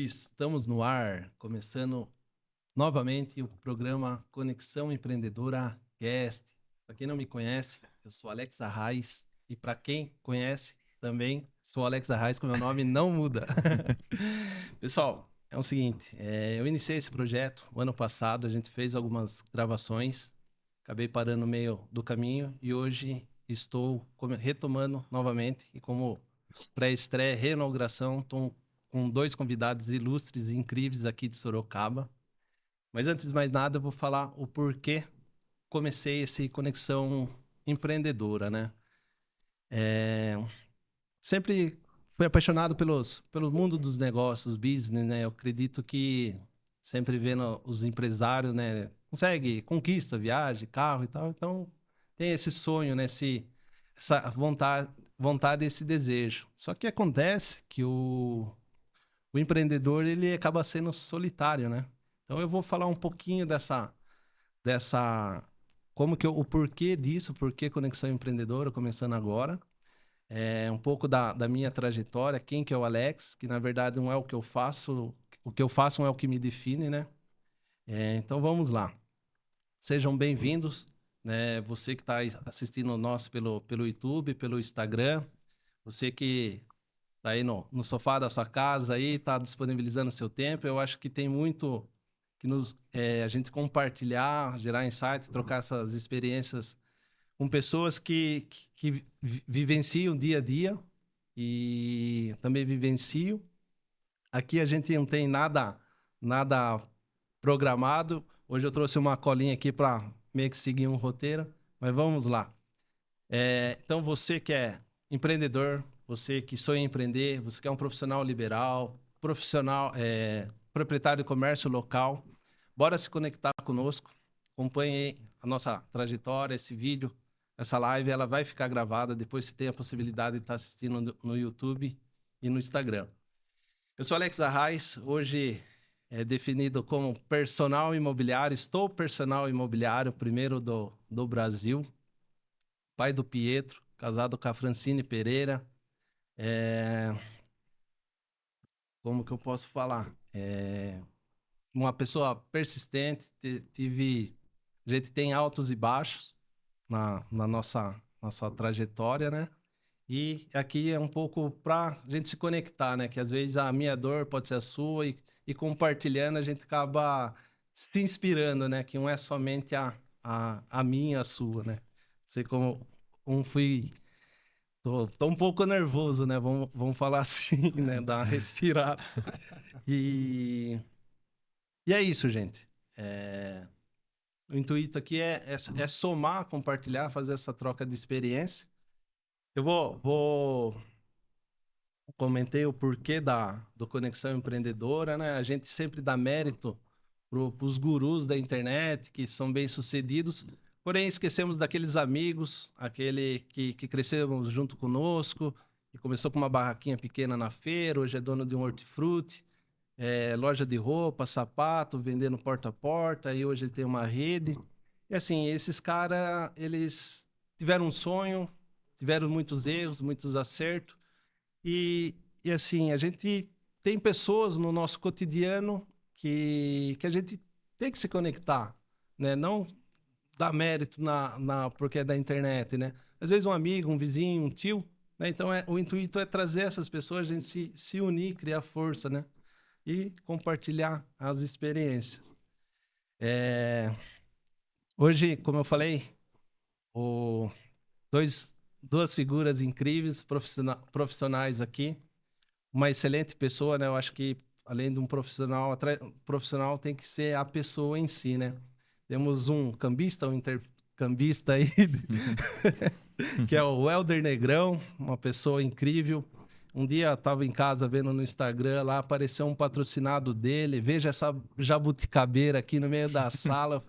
Estamos no ar, começando novamente o programa Conexão Empreendedora Cast. Para quem não me conhece, eu sou Alex Arraes e para quem conhece também sou Alex Arraes, que meu nome não muda. Pessoal, é o seguinte, eu iniciei esse projeto o ano passado, a gente fez algumas gravações, acabei parando no meio do caminho e hoje estou retomando novamente e como pré-estreia, reinauguração, estou com dois convidados ilustres e incríveis aqui de Sorocaba. Mas antes de mais nada, eu vou falar o porquê comecei esse Conexão Empreendedora, né? Sempre fui apaixonado pelo mundo dos negócios, business, né? Eu acredito que sempre vendo os empresários, né? Conquista, viagem, carro e tal. Então, tem esse sonho, né? Essa vontade, esse desejo. Só que acontece que o empreendedor, ele acaba sendo solitário, né? Então, eu vou falar um pouquinho dessa o porquê disso, porquê Conexão Empreendedora, começando agora. Um pouco da minha trajetória, quem que é o Alex, que na verdade não é o que eu faço não é o que me define, né? Então vamos lá. Sejam bem-vindos, né? Você que está assistindo nós pelo YouTube, pelo Instagram, você que está aí no sofá da sua casa aí, está disponibilizando seu tempo, eu acho que tem muito que a gente compartilhar, gerar insight, trocar essas experiências com pessoas que vivenciam dia a dia e também vivencio. Aqui a gente não tem nada programado. Hoje eu trouxe uma colinha aqui para meio que seguir um roteiro, mas vamos lá. Então você que é empreendedor, você que sonha em empreender, você que é um profissional liberal, proprietário de comércio local, bora se conectar conosco. Acompanhe a nossa trajetória, esse vídeo, essa live, ela vai ficar gravada. Depois você tem a possibilidade de estar assistindo no YouTube e no Instagram. Eu sou Alex Arraes, hoje definido como personal imobiliário. Estou personal imobiliário, primeiro do Brasil. Pai do Pietro, casado com a Francine Pereira. Como que eu posso falar? Uma pessoa persistente, a gente tem altos e baixos na nossa trajetória, né? E aqui é um pouco para a gente se conectar, né? Que às vezes a minha dor pode ser a sua e compartilhando a gente acaba se inspirando, né? Que não é somente a minha, a sua, né? Sei como fui. Tô um pouco nervoso, né? Vamos falar assim, né? Dar uma respirada. E, e é isso, gente. O intuito aqui é somar, compartilhar, fazer essa troca de experiência. Eu comentei o porquê do Conexão Empreendedora, né? A gente sempre dá mérito para os gurus da internet, que são bem-sucedidos, porém esquecemos daqueles amigos, aquele que crescemos junto conosco, que começou com uma barraquinha pequena na feira, hoje é dono de um hortifruti, loja de roupa, sapato, vendendo porta a porta, e hoje ele tem uma rede. E assim, esses caras, eles tiveram um sonho, tiveram muitos erros, muitos acertos, e assim, a gente tem pessoas no nosso cotidiano que a gente tem que se conectar, né? Não dar mérito porque é da internet, né? Às vezes um amigo, um vizinho, um tio, né? Então o intuito é trazer essas pessoas, a gente se unir, criar força, né? E compartilhar as experiências. Hoje, como eu falei, o, duas figuras incríveis, profissionais aqui, uma excelente pessoa, né? Eu acho que além de um profissional tem que ser a pessoa em si, né? Temos um cambista, um intercambista aí, que é o Helder Negrão, uma pessoa incrível. Um dia eu estava em casa vendo no Instagram, lá apareceu um patrocinado dele. Veja essa jabuticabeira aqui no meio da sala.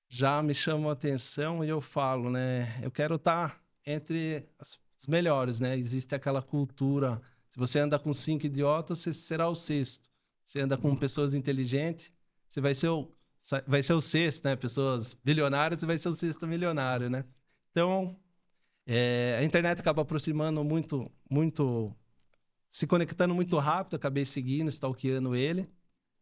Já me chamou a atenção e eu falo, né? Eu quero estar entre os melhores, né? Existe aquela cultura. Se você anda com 5 idiotas, você será o sexto. Se anda com pessoas inteligentes, você vai ser o sexto, né? Pessoas bilionárias, você vai ser o sexto milionário, né? Então, a internet acaba aproximando muito, muito se conectando muito rápido, acabei seguindo, stalkeando ele.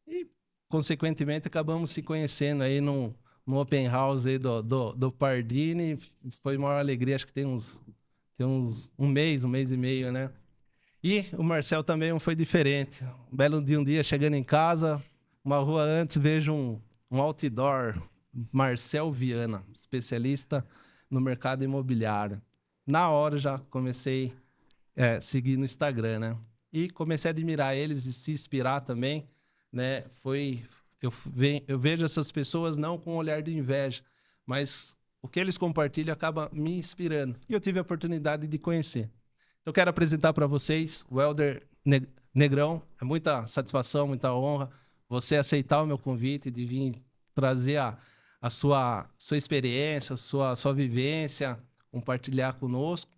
E, consequentemente, acabamos se conhecendo aí no open house aí do Pardini. Foi uma maior alegria, acho que tem uns um mês e meio, né? E o Marcel também não foi diferente. Um dia chegando em casa, uma rua antes, vejo um outdoor, Marcel Viana, especialista no mercado imobiliário. Na hora já comecei a seguir no Instagram, né? E comecei a admirar eles e se inspirar também, né? Eu vejo essas pessoas não com um olhar de inveja, mas o que eles compartilham acaba me inspirando. E eu tive a oportunidade de conhecer. Eu quero apresentar para vocês o Welder Negrão. É muita satisfação, muita honra você aceitar o meu convite de vir trazer a sua experiência, a sua vivência, compartilhar conosco.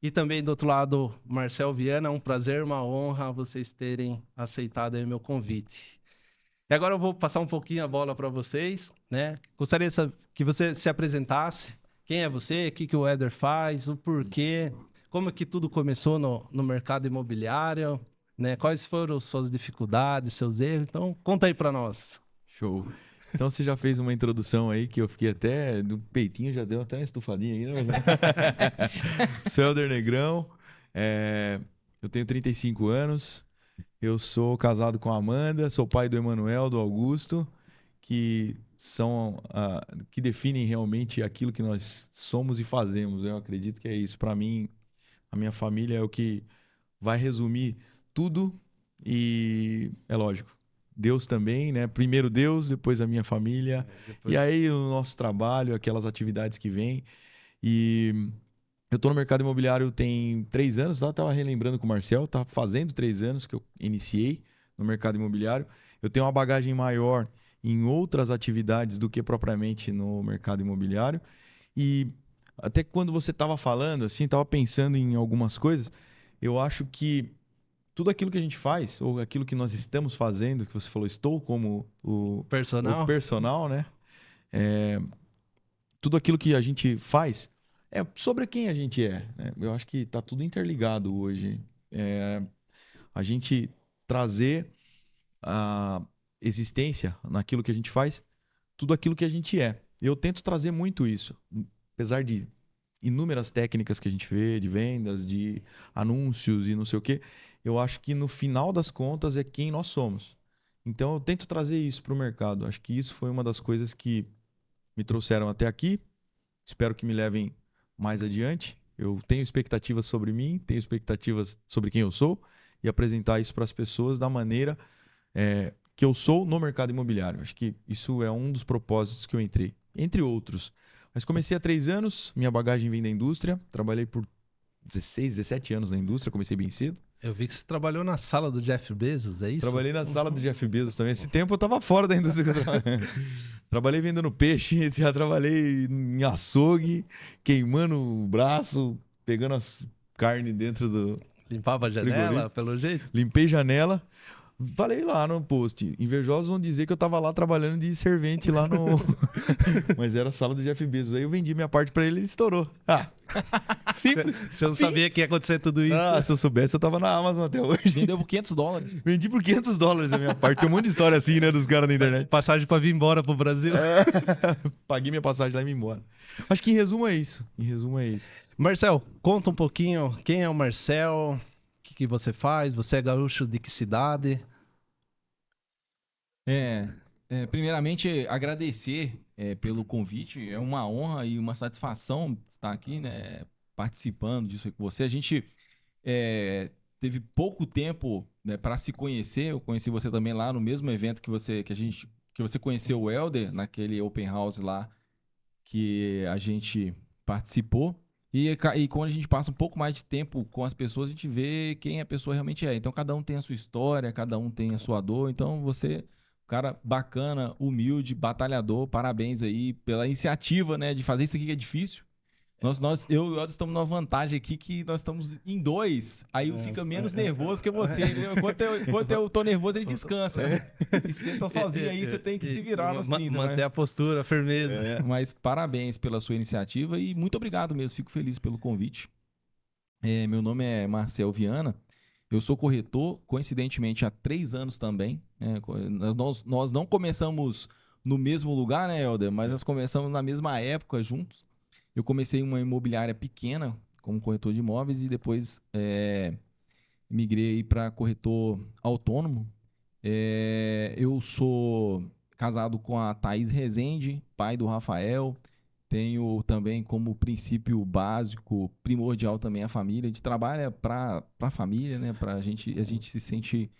E também do outro lado, Marcel Viana, é um prazer, uma honra vocês terem aceitado aí o meu convite. E agora eu vou passar um pouquinho a bola para vocês, né? Gostaria que você se apresentasse. Quem é você? O que o Welder faz? O porquê? Como que tudo começou no mercado imobiliário? Né? Quais foram suas dificuldades, seus erros? Então, conta aí para nós. Show. Então você já fez uma introdução aí que eu fiquei até do peitinho, já deu até uma estufadinha aí, né? Sou Welder Negrão, eu tenho 35 anos, eu sou casado com a Amanda, sou pai do Emanuel, do Augusto, que são que definem realmente aquilo que nós somos e fazemos. Eu acredito que é isso. Para mim, a minha família é o que vai resumir tudo e é lógico. Deus também, né? Primeiro Deus, depois a minha família. E aí o nosso trabalho, aquelas atividades que vêm. E eu tô no mercado imobiliário tem 3 anos, tá? Tava relembrando com o Marcel, tá fazendo 3 anos que eu iniciei no mercado imobiliário. Eu tenho uma bagagem maior em outras atividades do que propriamente no mercado imobiliário. E até quando você tava falando, assim, tava pensando em algumas coisas, eu acho que tudo aquilo que a gente faz, ou aquilo que nós estamos fazendo, que você falou, estou como o personal, né? Tudo aquilo que a gente faz é sobre quem a gente é, né? Eu acho que está tudo interligado hoje. A gente trazer a existência naquilo que a gente faz, tudo aquilo que a gente é. Eu tento trazer muito isso, apesar de inúmeras técnicas que a gente vê de vendas, de anúncios e não sei o quê. Eu acho que no final das contas é quem nós somos. Então eu tento trazer isso para o mercado. Acho que isso foi uma das coisas que me trouxeram até aqui. Espero que me levem mais adiante. Eu tenho expectativas sobre mim, tenho expectativas sobre quem eu sou e apresentar isso para as pessoas da maneira que eu sou no mercado imobiliário. Acho que isso é um dos propósitos que eu entrei, entre outros. Mas comecei há 3 anos, minha bagagem vem da indústria, trabalhei por 16, 17 anos na indústria, comecei bem cedo. Eu vi que você trabalhou na sala do Jeff Bezos, é isso? Trabalhei na sala do Jeff Bezos também. Esse tempo eu estava fora da indústria que eu trabalhei. Trabalhei vendendo peixe, já trabalhei em açougue, queimando o braço, pegando as carnes dentro do... Limpava a janela, pelo jeito? Limpei janela. Falei lá no post. Invejosos vão dizer que eu tava lá trabalhando de servente lá no... Mas era a sala do Jeff Bezos. Aí eu vendi minha parte pra ele e ele estourou. Simples. Você não sabia que ia acontecer tudo isso? Se eu soubesse, eu tava na Amazon até hoje. Vendeu por $500. Vendi por $500 a minha parte. Tem um monte de história assim, né, dos caras na internet. Passagem pra vir embora pro Brasil. Paguei minha passagem lá e vim embora. Acho que em resumo é isso. Marcel, conta um pouquinho quem é o Marcel, o que você faz, você é gaúcho de que cidade? Primeiramente, agradecer pelo convite. É uma honra e uma satisfação estar aqui, né, participando disso com você. A gente teve pouco tempo, né, para se conhecer. Eu conheci você também lá no mesmo evento que você conheceu o Welder, naquele open house lá que a gente participou. E quando a gente passa um pouco mais de tempo com as pessoas, a gente vê quem a pessoa realmente é. Então, cada um tem a sua história, cada um tem a sua dor. Então, você... Cara bacana, humilde, batalhador, parabéns aí pela iniciativa, né, de fazer isso aqui que é difícil. Eu e o Elton estamos numa vantagem aqui que nós estamos em 2, aí fica menos nervoso que você. Enquanto eu tô nervoso, ele descansa. E você tá sozinho aí, você tem que se virar nos 30. Manter a postura, a firmeza. Mas parabéns pela sua iniciativa e muito obrigado mesmo, fico feliz pelo convite. Meu nome é Marcel Viana. Eu sou corretor, coincidentemente, há 3 anos também. Né? Nós não começamos no mesmo lugar, né, Helder? Mas nós começamos na mesma época juntos. Eu comecei em uma imobiliária pequena, como corretor de imóveis, e depois migrei para corretor autônomo. Eu sou casado com a Thaís Rezende, pai do Rafael. Tenho também como princípio básico, primordial também a família. A gente trabalha para a família, né? A gente se sente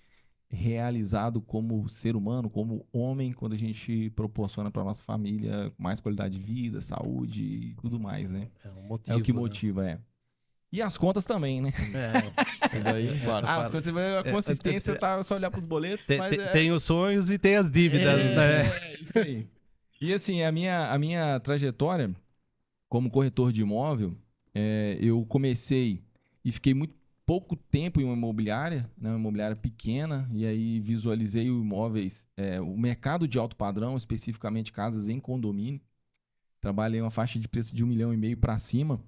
realizado como ser humano, como homem, quando a gente proporciona para nossa família mais qualidade de vida, saúde e tudo mais, né? É um motivo, É o que né? motiva, E as contas também, né? Isso daí, claro. As contas, a consistência tá só olhar para os boletos, mas Tem os sonhos e tem as dívidas, né? É, isso aí. E assim, a minha trajetória como corretor de imóvel, eu comecei e fiquei muito pouco tempo em uma imobiliária, né, uma imobiliária pequena, e aí visualizei o imóveis, o mercado de alto padrão, especificamente casas em condomínio. Trabalhei uma faixa de preço de 1,5 milhão para cima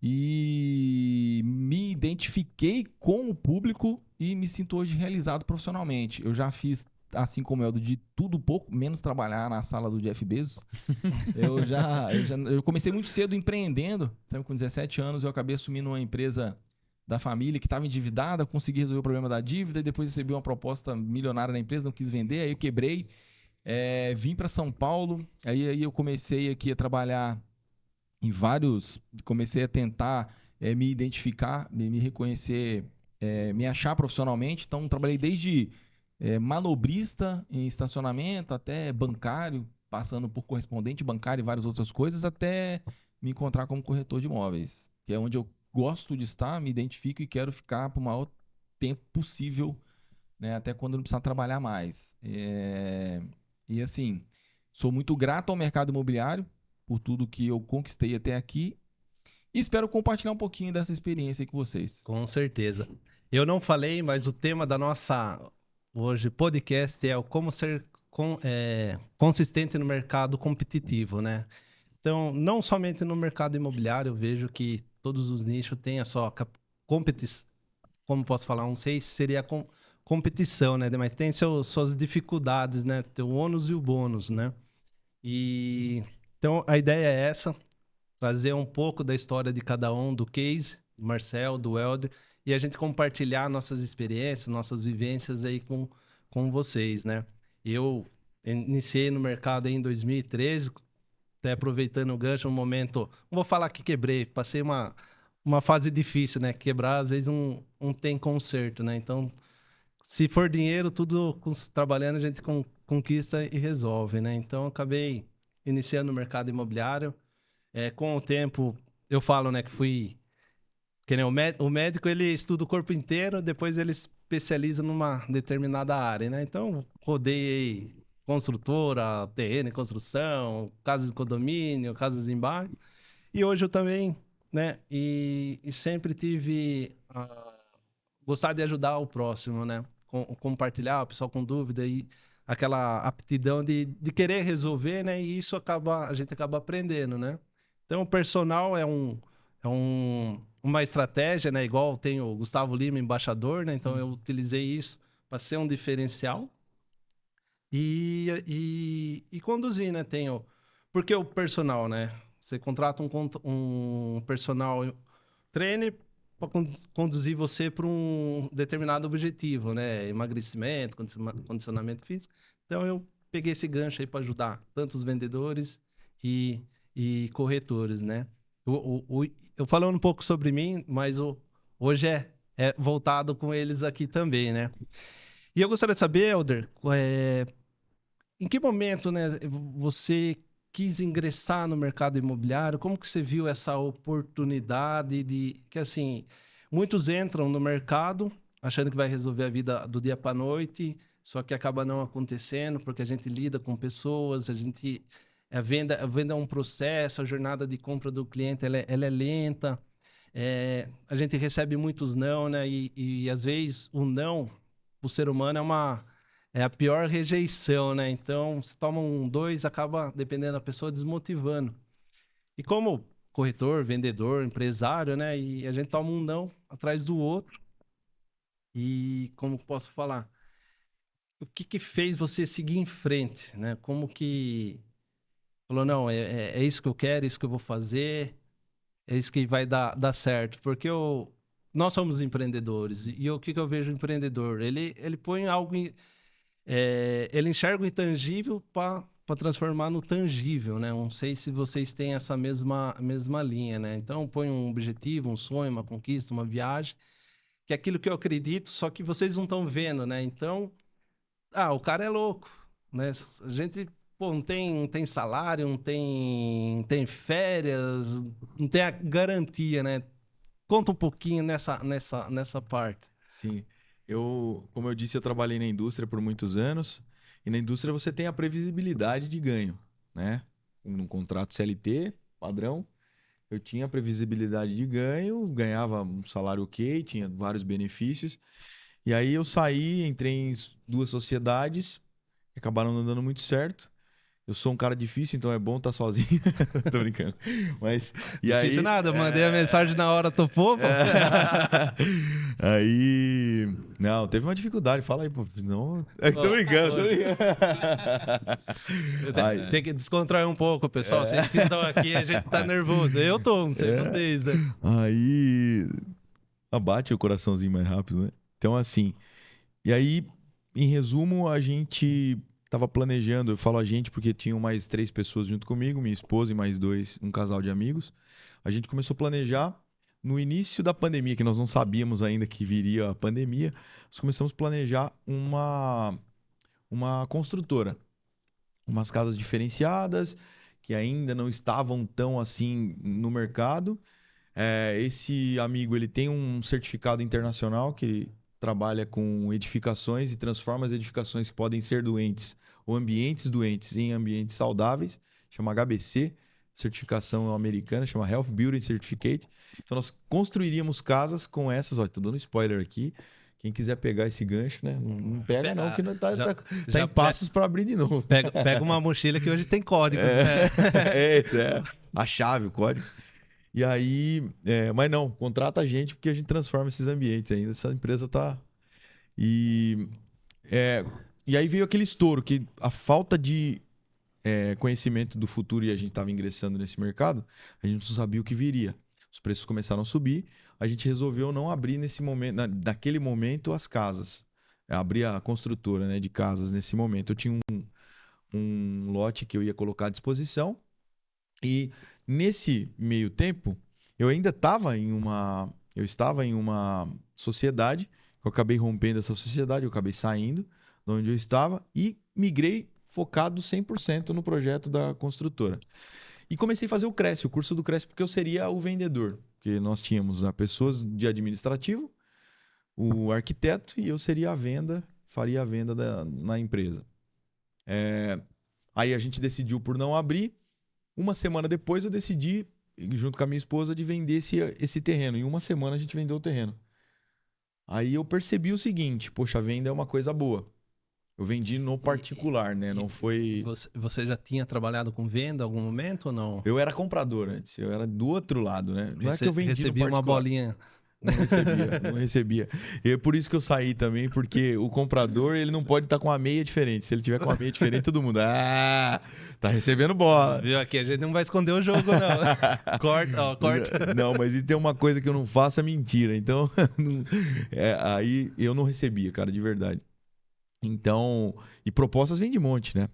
e me identifiquei com o público e me sinto hoje realizado profissionalmente. Eu já fiz, assim como eu, de tudo pouco, menos trabalhar na sala do Jeff Bezos. Eu comecei muito cedo empreendendo. Sabe, com 17 anos eu acabei assumindo uma empresa da família que estava endividada, consegui resolver o problema da dívida e depois recebi uma proposta milionária da empresa, não quis vender, aí eu quebrei. Vim para São Paulo, aí eu comecei aqui a trabalhar em vários, comecei a tentar me identificar, me reconhecer, me achar profissionalmente. Então, trabalhei desde manobrista em estacionamento até bancário, passando por correspondente bancário e várias outras coisas, até me encontrar como corretor de imóveis, que é onde eu gosto de estar, me identifico e quero ficar por o maior tempo possível, né, até quando não precisar trabalhar mais. E assim, sou muito grato ao mercado imobiliário por tudo que eu conquistei até aqui e espero compartilhar um pouquinho dessa experiência aí com vocês. Com certeza. Eu não falei, mas o tema da nossa hoje podcast é o como ser consistente no mercado competitivo, né? Então, não somente no mercado imobiliário, eu vejo que todos os nichos têm a sua competição, como posso falar, não sei se seria competição, né? Mas tem suas dificuldades, né? Tem o ônus e o bônus, né? E então a ideia é essa, trazer um pouco da história de cada um, do case, do Marcel, do Helder, e a gente compartilhar nossas experiências, nossas vivências aí com vocês, né? Eu iniciei no mercado aí em 2013, até aproveitando o gancho, um momento, não vou falar que quebrei, passei uma fase difícil, né? Quebrar, às vezes, um tem conserto, né? Então, se for dinheiro, tudo trabalhando, a gente conquista e resolve, né? Então, eu acabei iniciando no mercado imobiliário. Com o tempo, eu falo, né, que fui... Que nem o médico, ele estuda o corpo inteiro, depois ele especializa numa determinada área, né? Então, rodei construtora, terreno em construção, casas de condomínio, casas em bairro. E hoje eu também, né? E sempre tive gostar de ajudar o próximo, né? Compartilhar, o pessoal com dúvida e aquela aptidão de querer resolver, né? E isso a gente acaba aprendendo, né? Então, o personal é uma estratégia, né? Igual tem o Gustavo Lima, embaixador, né? Então, eu utilizei isso para ser um diferencial e conduzir, né? Porque o personal, né? Você contrata um personal trainer para conduzir você para um determinado objetivo, né? Emagrecimento, condicionamento físico. Então, eu peguei esse gancho aí para ajudar tanto os vendedores e corretores, né? Eu falando um pouco sobre mim, mas hoje é voltado com eles aqui também, né? E eu gostaria de saber, Helder, em que momento, né, você quis ingressar no mercado imobiliário? Como que você viu essa oportunidade que, assim, muitos entram no mercado achando que vai resolver a vida do dia para a noite, só que acaba não acontecendo, porque a gente lida com pessoas, a venda é um processo, a jornada de compra do cliente ela é lenta, a gente recebe muitos não, né? E às vezes o não, o ser humano é a pior rejeição, né? Então, se toma 2, acaba, dependendo da pessoa, desmotivando. E como corretor, vendedor, empresário, né? E a gente toma um não atrás do outro. E como posso falar? O que que fez você seguir em frente, né? Como que falou, não, é isso que eu quero, é isso que eu vou fazer, é isso que vai dar certo. Porque nós somos empreendedores e o que que eu vejo o empreendedor? Ele põe algo, ele enxerga o intangível para transformar no tangível, né? Não sei se vocês têm essa mesma linha, né? Então põe um objetivo, um sonho, uma conquista, uma viagem, que é aquilo que eu acredito, só que vocês não estão vendo, né? Então o cara é louco, né? A gente, pô, não tem salário, não tem férias, não tem a garantia, né? Conta um pouquinho nessa parte. Sim. Como eu disse, eu trabalhei na indústria por muitos anos. E na indústria você tem a previsibilidade de ganho, né? Num contrato CLT, padrão, eu tinha a previsibilidade de ganho, ganhava um salário ok, tinha vários benefícios. E aí eu saí, entrei em 2 sociedades, que acabaram não dando muito certo. Eu sou um cara difícil, então é bom estar sozinho. Tô brincando. Mas, e Difícil aí, nada, mandei a mensagem na hora, topou, pô. Aí. Não, teve uma dificuldade. Fala aí, pô. Não. Tô brincando, tô brincando. Tem que descontrair um pouco, pessoal. Vocês que estão aqui, a gente tá nervoso. Eu tô, não sei vocês, né? Aí. Abate o coraçãozinho mais rápido, né? Então, assim. E aí, em resumo, a gente tava planejando. Eu falo a gente porque tinham mais 3 pessoas junto comigo, minha esposa e mais 2, um casal de amigos. A gente começou a planejar. No início da pandemia, que nós não sabíamos ainda que viria a pandemia, nós começamos a planejar uma construtora. Umas casas diferenciadas, que ainda não estavam tão assim no mercado. Esse amigo ele tem um certificado internacional que ele trabalha com edificações e transforma as edificações que podem ser doentes ou ambientes doentes em ambientes saudáveis, chama HBC, certificação americana, chama Health Building Certificate. Então nós construiríamos casas com essas, olha, tô dando spoiler aqui. Quem quiser pegar esse gancho, né? Não pega não, que não tá em passos para abrir de novo. Pega uma mochila que hoje tem código. Né? A chave, o código. E aí, mas não, contrata a gente porque a gente transforma esses ambientes ainda. Essa empresa tá. E aí veio aquele estouro, que a falta de conhecimento do futuro e a gente estava ingressando nesse mercado, a gente não sabia o que viria. Os preços começaram a subir, a gente resolveu não abrir nesse momento, naquele momento, as casas. Abrir a construtora, né, de casas nesse momento. Eu tinha um lote que eu ia colocar à disposição e nesse meio tempo, eu ainda estava em uma sociedade, eu acabei rompendo essa sociedade, eu acabei saindo de onde eu estava e migrei focado 100% no projeto da construtora. E comecei a fazer o curso do Cresce, porque eu seria o vendedor. Porque nós tínhamos pessoas de administrativo, o arquiteto e eu seria faria a venda na empresa. Aí a gente decidiu por não abrir. Uma semana depois eu decidi, junto com a minha esposa, de vender esse terreno. Em uma semana a gente vendeu o terreno. Aí eu percebi o seguinte, poxa, a venda é uma coisa boa. Eu vendi no particular, né? Não foi... Você já tinha trabalhado com venda em algum momento ou não? Eu era comprador antes. Eu era do outro lado, né? Não é que eu vendi recebia no particular. Uma bolinha. Não recebia. E é por isso que eu saí também, porque o comprador, ele não pode estar com a meia diferente. Se ele tiver com a meia diferente, todo mundo... tá recebendo bola. Viu? Aqui a gente não vai esconder o jogo, não. Corta. Não, mas e tem uma coisa que eu não faço, é mentira. Então, aí eu não recebia, cara, de verdade. Então, e propostas vem de monte, né?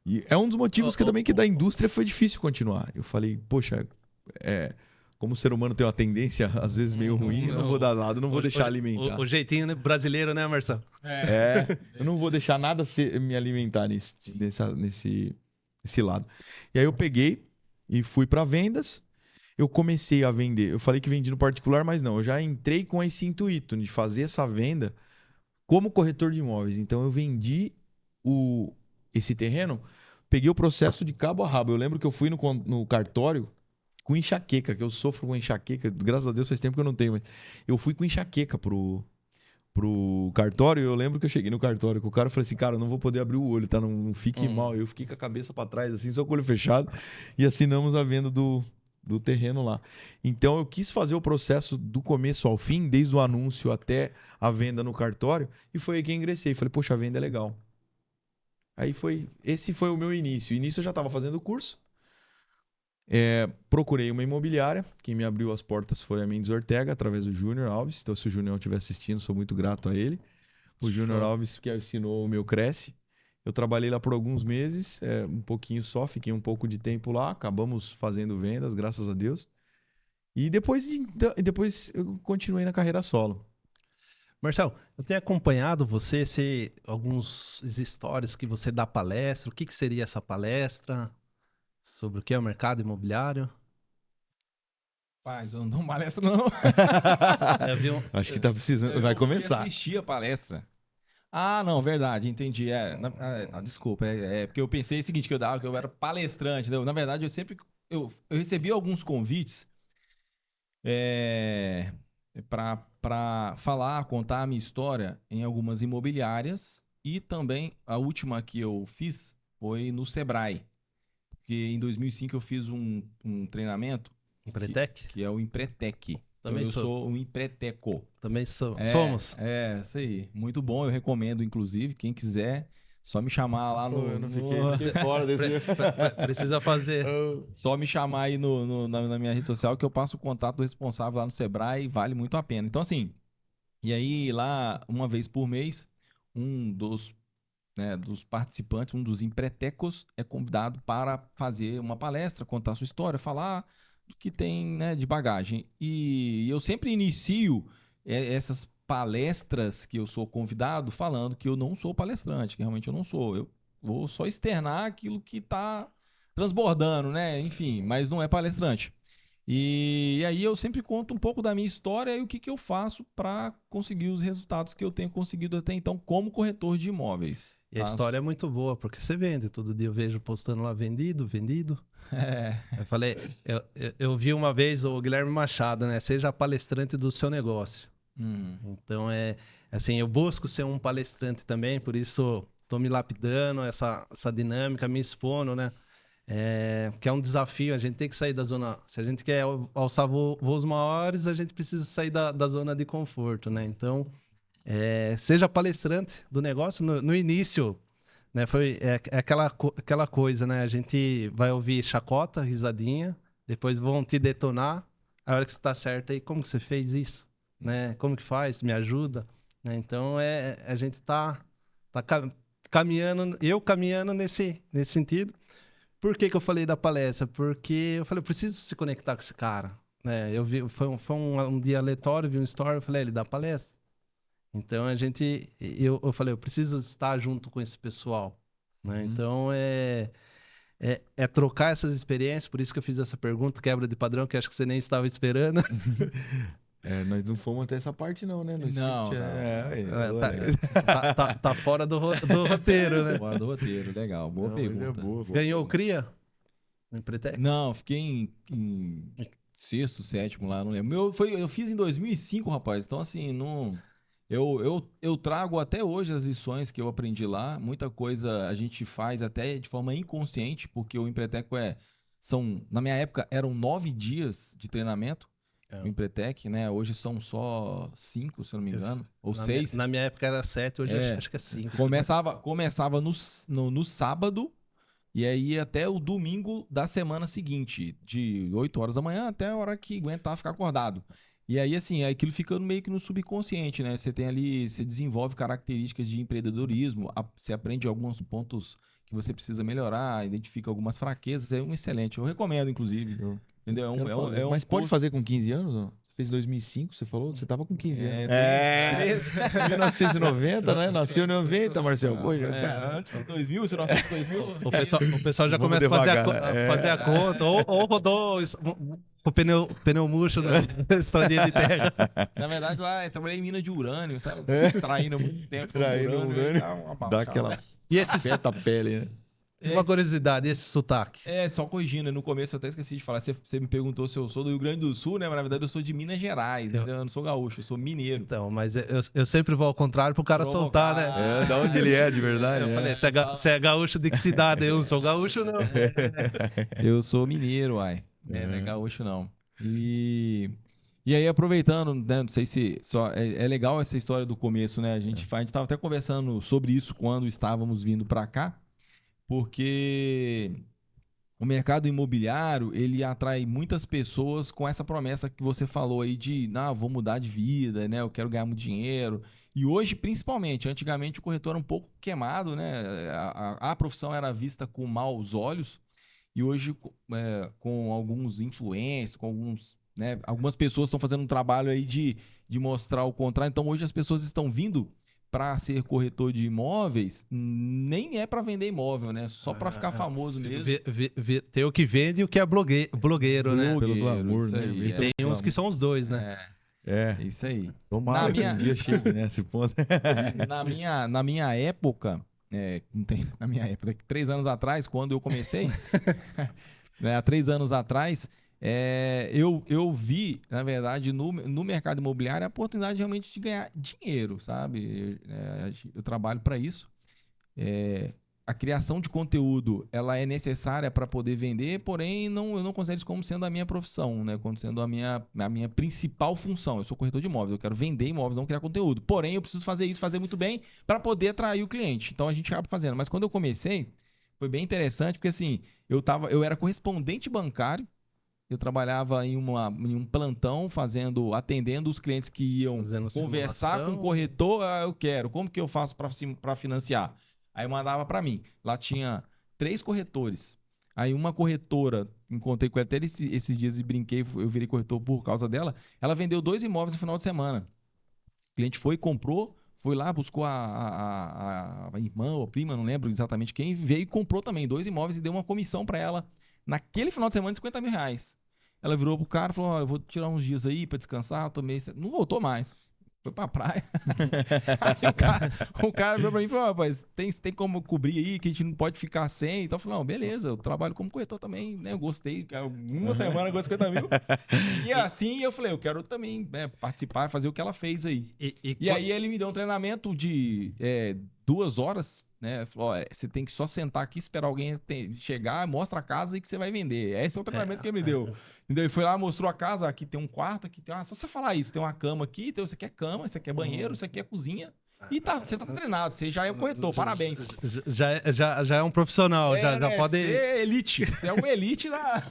E é um dos motivos que da indústria foi difícil continuar. Eu falei, poxa, como o ser humano tem uma tendência, às vezes, meio ruim, eu não vou dar lado, não vou deixar alimentar. O jeitinho brasileiro, né, Marcelo? Eu não vou deixar nada me alimentar nesse lado. E aí eu peguei e fui para vendas. Eu comecei a vender. Eu falei que vendi no particular, mas não. Eu já entrei com esse intuito de fazer essa venda como corretor de imóveis. Então eu vendi esse terreno, peguei o processo de cabo a rabo. Eu lembro que eu fui no cartório com enxaqueca, que eu sofro com enxaqueca. Graças a Deus faz tempo que eu não tenho, mas eu fui com enxaqueca pro cartório. Eu lembro que eu cheguei no cartório com o cara e falei assim, cara, eu não vou poder abrir o olho, tá? Não fique mal. Eu fiquei com a cabeça para trás, assim, só com o olho fechado, e assinamos a venda do do terreno lá. Então eu quis fazer o processo do começo ao fim, desde o anúncio até a venda no cartório, e foi aí que eu ingressei. Falei, poxa, a venda é legal. Esse foi o meu início. No início eu já estava fazendo o curso. Procurei uma imobiliária. Quem me abriu as portas foi a Mendes Ortega, através do Júnior Alves. Então, se o Júnior estiver assistindo, sou muito grato a ele. O Júnior Alves, que ensinou o meu Cresce. Eu trabalhei lá por alguns meses, um pouquinho só, fiquei um pouco de tempo lá. Acabamos fazendo vendas, graças a Deus. E depois eu continuei na carreira solo. Marcelo, eu tenho acompanhado você, alguns stories que você dá palestra. O que seria essa palestra? Sobre o que é o mercado imobiliário? Rapaz, eu não dou palestra, não. Acho que tá precisando. Vai começar. Eu assisti a palestra. Ah, não, verdade, entendi. Desculpa, porque eu pensei o seguinte, que eu era palestrante. Entendeu? Na verdade, eu recebi alguns convites para falar, contar a minha história em algumas imobiliárias, e também a última que eu fiz foi no Sebrae. Porque em 2005 eu fiz um treinamento Empretec? que é o Empretec. Também então, eu sou um empreteco. Também somos. Isso aí. Muito bom, eu recomendo, inclusive, quem quiser, só me chamar lá no... Eu não fiquei fora desse... Precisa fazer. Só me chamar aí na minha rede social que eu passo o contato do responsável lá no Sebrae, vale muito a pena. Então, assim, e aí lá, uma vez por mês, um dos participantes, um dos empretecos, é convidado para fazer uma palestra, contar a sua história, falar do que tem, né, de bagagem. E eu sempre inicio essas palestras que eu sou convidado falando que eu não sou palestrante, que realmente eu não sou. Eu vou só externar aquilo que está transbordando, né? Enfim, mas não é palestrante. E aí eu sempre conto um pouco da minha história e o que eu faço para conseguir os resultados que eu tenho conseguido até então como corretor de imóveis. E a história é muito boa, porque você vende. Todo dia eu vejo postando lá vendido. Eu falei, eu vi uma vez o Guilherme Machado, né? Seja palestrante do seu negócio. Então, assim, eu busco ser um palestrante também, por isso estou me lapidando essa dinâmica, me expondo, né? Que é um desafio, a gente tem que sair da zona... Se a gente quer alçar voos maiores, a gente precisa sair da zona de conforto, né? Então, seja palestrante do negócio. No início, né, aquela coisa, né? A gente vai ouvir chacota, risadinha, depois vão te detonar. A hora que você está certo aí, como que você fez isso? Né? Como que faz? Me ajuda? Né? Então, a gente tá caminhando, eu caminhando nesse sentido. Por que eu falei da palestra? Porque eu falei, eu preciso se conectar com esse cara. Né? Eu vi, foi um dia aleatório, vi um story, eu falei, ele dá palestra. Então eu falei, eu preciso estar junto com esse pessoal. Né? Então é trocar essas experiências, por isso que eu fiz essa pergunta, quebra de padrão, que acho que você nem estava esperando. Nós não fomos até essa parte não, né? Tá fora do roteiro, né? Fora do roteiro, legal. Boa pergunta. Ganhou o CRIA? No Empretec? Não, fiquei em sexto, sétimo lá, não lembro. Eu fiz em 2005, rapaz. Então, assim, não... Eu trago até hoje as lições que eu aprendi lá. Muita coisa a gente faz até de forma inconsciente, porque o Empreteco na minha época, eram 9 dias de treinamento. O Empretec, né? Hoje são só 5, se eu não me engano. Ou 6. Na minha época era 7, hoje acho que é 5. Começava no sábado e aí até o domingo da semana seguinte, de 8 horas da manhã até a hora que aguentar ficar acordado. E aí, assim, aquilo ficando meio que no subconsciente, né? Você tem ali, você desenvolve características de empreendedorismo, você aprende alguns pontos que você precisa melhorar, identifica algumas fraquezas, é um excelente. Eu recomendo, inclusive. Entendeu? Mas pode fazer com 15 anos? Ó? Você fez em 2005, você falou? Você tava com 15 anos. 1990, né? Nasceu em 90, Marcelo. Antes de 2000, você nasceu em 2000. O pessoal já começa a fazer a conta, ou rodou o pneu murcho na estradinha de terra. Na verdade, lá eu trabalhei em mina de urânio, sabe? Traindo muito tempo. Traindo urânio. Dá aquela... E esse afeta a pele, né? Uma curiosidade, esse sotaque. Só corrigindo, no começo eu até esqueci de falar. Você me perguntou se eu sou do Rio Grande do Sul, né? Mas na verdade eu sou de Minas Gerais. Eu não sou gaúcho, eu sou mineiro. Então, mas eu sempre vou ao contrário pro cara soltar, né? Da onde ele é, de verdade. Eu falei, você é gaúcho de que cidade? Eu não sou gaúcho, não. Eu sou mineiro, uai. Não é gaúcho, não. E aí, aproveitando, né, não sei se só é legal essa história do começo, né? A gente estava até conversando sobre isso quando estávamos vindo para cá, porque o mercado imobiliário, ele atrai muitas pessoas com essa promessa que você falou aí de, vou mudar de vida, né? Eu quero ganhar muito dinheiro. E hoje, principalmente, antigamente o corretor era um pouco queimado, né? A profissão era vista com maus olhos. E hoje, com alguns influencers, com alguns, né, algumas pessoas estão fazendo um trabalho aí de mostrar o contrário. Então, hoje as pessoas estão vindo para ser corretor de imóveis, nem é para vender imóvel, né? Só para ficar famoso mesmo. Tem o que vende e o que é blogueiro, né? Pelo glamour, isso né? aí, E tem uns que são os dois, né? É. Isso aí. Tomara que um dia chegue nesse ponto. Na minha época, não tem, na minha época, 3 anos atrás, quando eu comecei, né, há 3 anos atrás, eu vi, na verdade, no mercado imobiliário, a oportunidade realmente de ganhar dinheiro, sabe? Eu trabalho para isso. A criação de conteúdo, ela é necessária para poder vender, porém eu não considero isso como sendo a minha profissão, né? Como sendo a minha principal função. Eu sou corretor de imóveis, eu quero vender imóveis, não criar conteúdo. Porém, eu preciso fazer isso, fazer muito bem para poder atrair o cliente. Então a gente acaba fazendo. Mas quando eu comecei, foi bem interessante, porque assim, eu era correspondente bancário. Eu trabalhava em um plantão atendendo os clientes que iam conversar com o corretor. Eu quero, como que eu faço para financiar? Aí mandava para mim. Lá tinha 3 corretores. Aí uma corretora, encontrei com ela até esses dias e brinquei, eu virei corretor por causa dela. Ela vendeu 2 imóveis no final de semana. O cliente foi e comprou, foi lá, buscou a irmã ou a prima, não lembro exatamente quem, veio e comprou também 2 imóveis e deu uma comissão para ela naquele final de semana de R$50 mil. Ela virou pro cara e falou: eu vou tirar uns dias aí pra descansar. Não voltou mais. Foi pra praia. Aí o cara virou pra mim e falou: rapaz, tem como cobrir aí que a gente não pode ficar sem? Então eu falei: não, beleza, eu trabalho como corretor também, né? Eu gostei. Uma semana eu ganhei 50 mil. E assim eu falei: eu quero também participar, fazer o que ela fez aí. E aí ele me deu um treinamento de 2 horas, né? Falou: você tem que só sentar aqui, esperar alguém chegar, mostra a casa e que você vai vender. Esse é o treinamento que ele me deu. Então ele foi lá, mostrou a casa, aqui tem um quarto, aqui tem... só você falar isso, tem uma cama aqui, então você quer cama, você quer banheiro, você quer cozinha. E você tá treinado, você já é o corretor, parabéns. Já é um profissional, já pode... Você é elite, você é um elite da...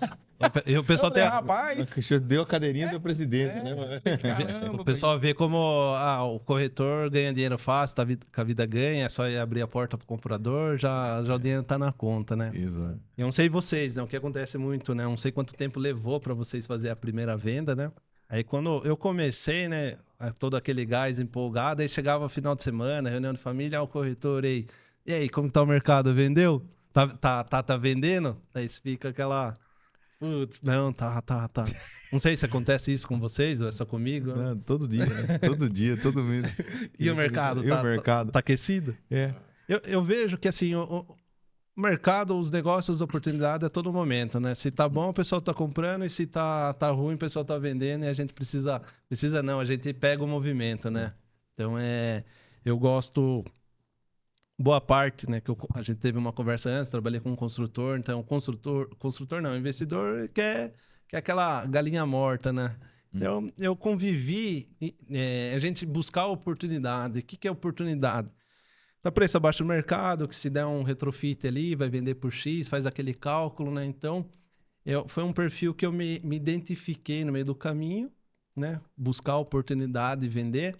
E o pessoal tem... Rapaz... Deu a cadeirinha da presidência, né, mano? O pessoal vê como o corretor ganha dinheiro fácil, que a vida ganha, é só ir abrir a porta pro comprador, já o dinheiro tá na conta, né? Exato. Eu não sei vocês, né? O que acontece muito, né? Não sei quanto tempo levou para vocês fazer a primeira venda, né? Aí quando eu comecei, né? Todo aquele gás empolgado, aí chegava final de semana, reunião de família, o corretor aí. E aí, como tá o mercado? Vendeu? Tá vendendo? Aí fica aquela... Putz, não, tá. Não sei se acontece isso com vocês ou é só comigo. Não, todo dia, né? Todo dia, todo mês. E o mercado? Tá aquecido? É. Eu vejo que assim, o mercado, os negócios, a oportunidade é todo momento, né? Se tá bom, o pessoal tá comprando, e se tá ruim, o pessoal tá vendendo, e a gente precisa não, a gente pega o movimento, né? Então eu gosto... Boa parte, né? Que a gente teve uma conversa antes, trabalhei com um construtor, então construtor não, investidor quer aquela galinha morta, né? Então eu convivi, a gente buscar oportunidade. O que é oportunidade? Tá preço abaixo do mercado, que se der um retrofit ali, vai vender por X, faz aquele cálculo, né? Então foi um perfil que eu me identifiquei no meio do caminho, né? Buscar oportunidade e vender.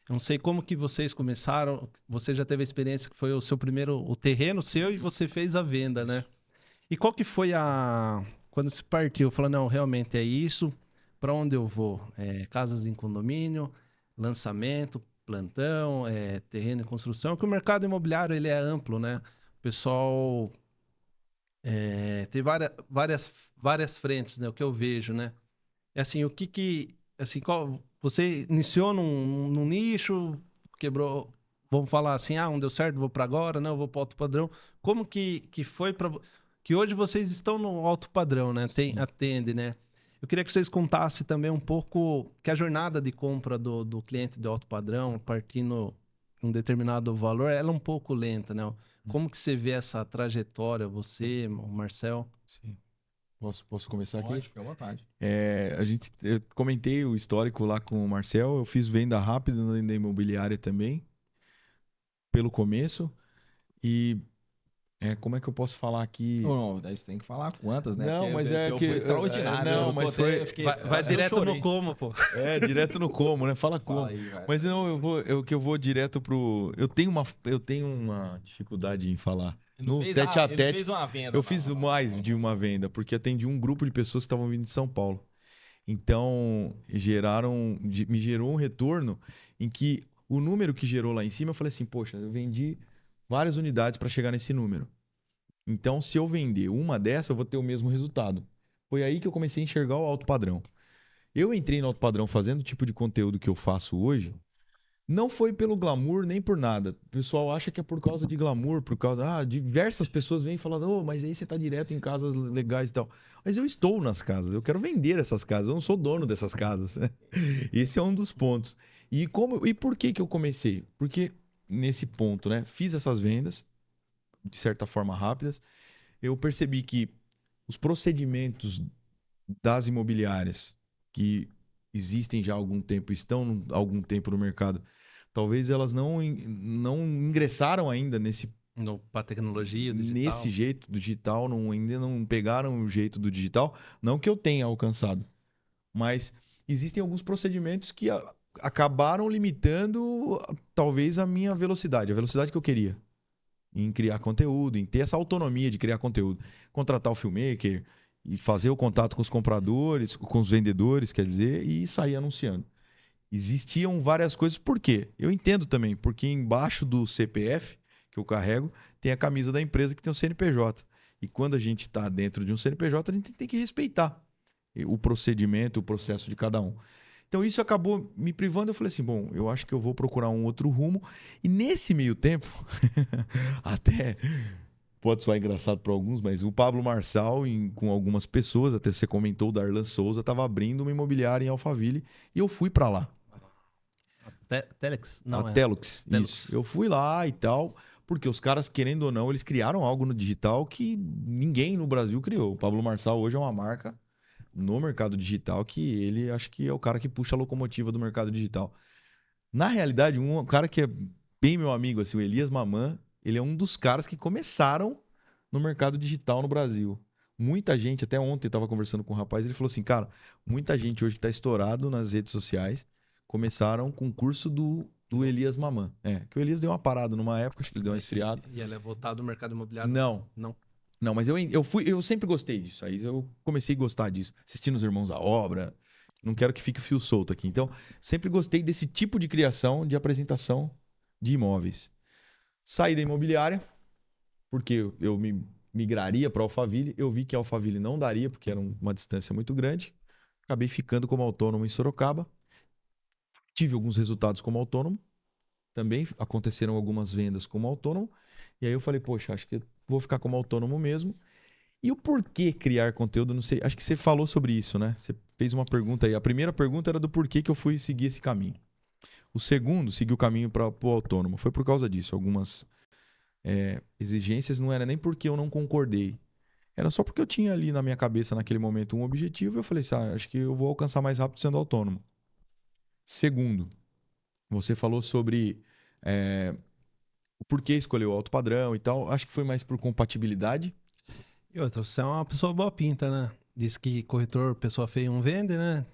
Não sei como que vocês começaram, você já teve a experiência que foi o terreno seu e você fez a venda, né? E qual que foi quando se partiu, falando, não, realmente é isso, para onde eu vou? Casas em condomínio, lançamento, plantão, terreno em construção, que o mercado imobiliário ele é amplo, né? O pessoal tem várias frentes, né? O que eu vejo, né? É assim, você iniciou num nicho, quebrou, vamos falar assim, não deu certo, vou para agora, não, vou para alto padrão. Como que foi para que hoje vocês estão no alto padrão, né? Atende, né? Eu queria que vocês contassem também um pouco que a jornada de compra do cliente de alto padrão, partindo um determinado valor, ela é um pouco lenta, né? Como que você vê essa trajetória, você, o Marcel? Sim. Posso começar aqui? Pode, fica à vontade. Eu comentei o histórico lá com o Marcel, eu fiz venda rápida na imobiliária também, pelo começo, e como é que eu posso falar aqui? Não, daí você tem que falar quantas, né? Não, Porque mas o é seu que... foi extraordinário. Não, eu mas botei, foi... eu fiquei- Vai eu direto chorei. no como, pô. Direto no como, né? Fala como. Fala aí, vai. Mas não, eu vou direto pro... Eu tenho uma dificuldade em falar. No Ele tete a ele tete, fez uma venda. eu fiz mais de uma venda, porque atendi um grupo de pessoas que estavam vindo de São Paulo. Então, me gerou um retorno em que o número que gerou lá em cima, eu falei assim, poxa, eu vendi várias unidades para chegar nesse número. Então, se eu vender uma dessa, eu vou ter o mesmo resultado. Foi aí que eu comecei a enxergar o alto padrão. Eu entrei no alto padrão fazendo o tipo de conteúdo que eu faço hoje. Não foi pelo glamour nem por nada. O pessoal acha que é por causa de glamour, por causa. Diversas pessoas vêm falando, mas aí você tá direto em casas legais e tal. Mas eu estou nas casas, eu quero vender essas casas, eu não sou dono dessas casas. Esse é um dos pontos. E por que eu comecei? Porque nesse ponto, né? Fiz essas vendas, de certa forma rápidas. Eu percebi que os procedimentos das imobiliárias que existem já há algum tempo, estão há algum tempo no mercado, talvez elas não ingressaram ainda Pra tecnologia, do digital. nesse jeito do digital, ainda não pegaram o jeito do digital. Não que eu tenha alcançado, mas existem alguns procedimentos que acabaram limitando talvez a minha velocidade, a velocidade que eu queria em criar conteúdo, em ter essa autonomia de criar conteúdo. Contratar o filmmaker e fazer o contato com os compradores, com os vendedores, quer dizer, e sair anunciando. Existiam várias coisas. Por quê? Eu entendo também, porque embaixo do CPF que eu carrego tem a camisa da empresa que tem o CNPJ. E quando a gente está dentro de um CNPJ, a gente tem que respeitar o procedimento, o processo de cada um. Então isso acabou me privando. Eu falei assim, bom, eu acho que eu vou procurar um outro rumo. E nesse meio tempo, até pode soar engraçado para alguns, mas o Pablo Marçal, com algumas pessoas, até você comentou, o Darlan Souza, estava abrindo uma imobiliária em Alphaville e eu fui para lá. Telex? Não, a Telux, Telux. isso. Eu fui lá e tal, porque os caras, querendo ou não, eles criaram algo no digital que ninguém no Brasil criou. O Pablo Marçal hoje é uma marca no mercado digital que ele acho que é o cara que puxa a locomotiva do mercado digital. Na realidade, um cara que é bem meu amigo, assim, o Elias Mamã, ele é um dos caras que começaram no mercado digital no Brasil. Muita gente, até ontem eu estava conversando com um rapaz, ele falou assim, cara, muita gente hoje que está estourado nas redes sociais começaram com o curso do Elias Mamã. Que o Elias deu uma parada numa época, acho que ele deu uma esfriada. E ele é voltado no mercado imobiliário? Não. Não. Não, mas eu sempre gostei disso. Aí eu comecei a gostar disso. Assistindo os Irmãos à Obra. Não quero que fique o fio solto aqui. Então, sempre gostei desse tipo de criação, de apresentação de imóveis. Saí da imobiliária, porque eu me migraria para Alphaville. Eu vi que Alphaville não daria, porque era uma distância muito grande. Acabei ficando como autônomo em Sorocaba. Tive alguns resultados como autônomo. Também aconteceram algumas vendas como autônomo. E aí eu falei, poxa, acho que vou ficar como autônomo mesmo. E o porquê criar conteúdo, não sei. Acho que você falou sobre isso, né? Você fez uma pergunta aí. A primeira pergunta era do porquê que eu fui seguir esse caminho. O segundo, seguir o caminho para o autônomo. Foi por causa disso. Algumas exigências não era nem porque eu não concordei. Era só porque eu tinha ali na minha cabeça, naquele momento, um objetivo. E eu falei, acho que eu vou alcançar mais rápido sendo autônomo. Segundo, você falou sobre o porquê escolheu o alto padrão e tal. Acho que foi mais por compatibilidade. E outra, você é uma pessoa boa pinta, né? Diz que corretor, pessoa feia não vende, né?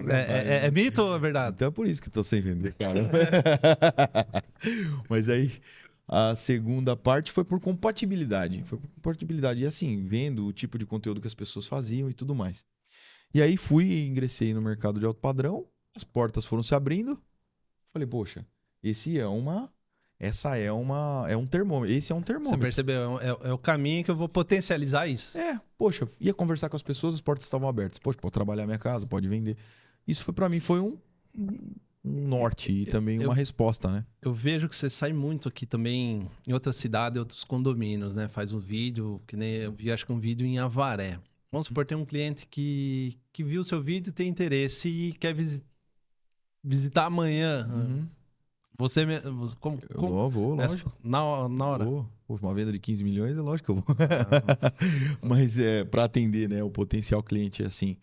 É mito ou é verdade? Então é por isso que eu tô sem vender, cara. Mas aí, a segunda parte foi por compatibilidade. Foi por compatibilidade. E assim, vendo o tipo de conteúdo que as pessoas faziam e tudo mais. E aí ingressei no mercado de alto padrão. As portas foram se abrindo. Falei, poxa, esse é um termômetro. Esse é um termômetro. Você percebeu? É o caminho que eu vou potencializar isso. Poxa, ia conversar com as pessoas, as portas estavam abertas. Poxa, pode trabalhar minha casa, pode vender. Isso para mim foi um norte e também uma resposta, né? Eu vejo que você sai muito aqui também em outra cidade, em outros condomínios, né? Faz um vídeo, que nem eu vi, acho que um vídeo em Avaré. Vamos supor, tem um cliente que viu o seu vídeo, tem interesse e quer visitar amanhã. Você como, Eu vou, lógico. Na hora. Pô, uma venda de 15 milhões, é lógico que eu vou. Mas para atender, né, o potencial cliente, assim.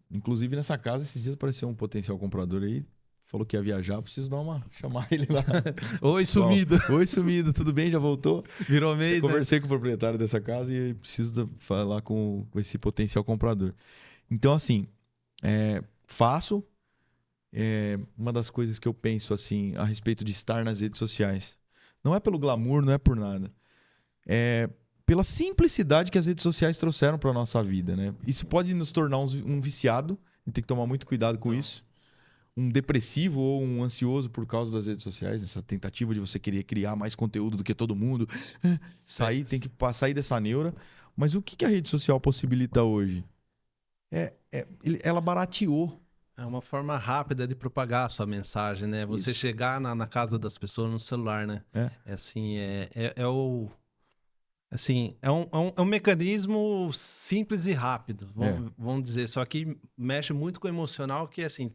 Inclusive nessa casa, esses dias apareceu um potencial comprador aí. Falou que ia viajar, preciso chamar ele lá. Oi, sumido. Oi, sumido, tudo bem? Já voltou? Virou mês, conversei com o proprietário dessa casa e preciso falar com esse potencial comprador. Então, assim, faço. Uma das coisas que eu penso, assim, a respeito de estar nas redes sociais. Não é pelo glamour, não é por nada. É pela simplicidade que as redes sociais trouxeram para nossa vida, né? Isso pode nos tornar um viciado, a gente tem que tomar muito cuidado com isso. Um depressivo ou um ansioso por causa das redes sociais, essa tentativa de você querer criar mais conteúdo do que todo mundo. Tem que sair dessa neura. Mas o que a rede social possibilita hoje? Ela barateou. É uma forma rápida de propagar a sua mensagem, né? Você Isso. chegar na casa das pessoas no celular, né? É um mecanismo simples e rápido, vamos dizer. Só que mexe muito com o emocional, que assim,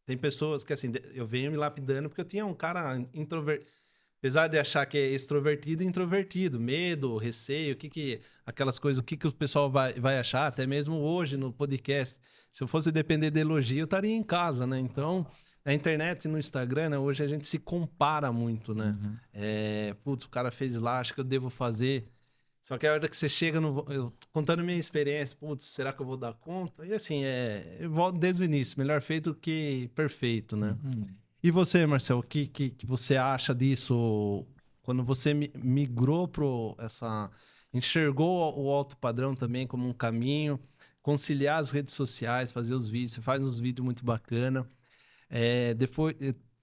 tem pessoas que assim, eu venho me lapidando porque eu tinha um cara introvertido. Apesar de achar que é extrovertido e introvertido, medo, receio, aquelas coisas, o que o pessoal vai achar, até mesmo hoje no podcast. Se eu fosse depender de elogio, eu estaria em casa, né? Então, na internet e no Instagram, né, hoje a gente se compara muito, né? Uhum. O cara fez lá, acho que eu devo fazer. Só que a hora que você chega, contando minha experiência, será que eu vou dar conta? E assim, eu volto desde o início, melhor feito que perfeito, né? Uhum. E você, Marcelo, o que você acha disso? Quando você migrou enxergou o alto padrão também como um caminho, conciliar as redes sociais, fazer os vídeos, você faz uns vídeos muito bacana. Depois,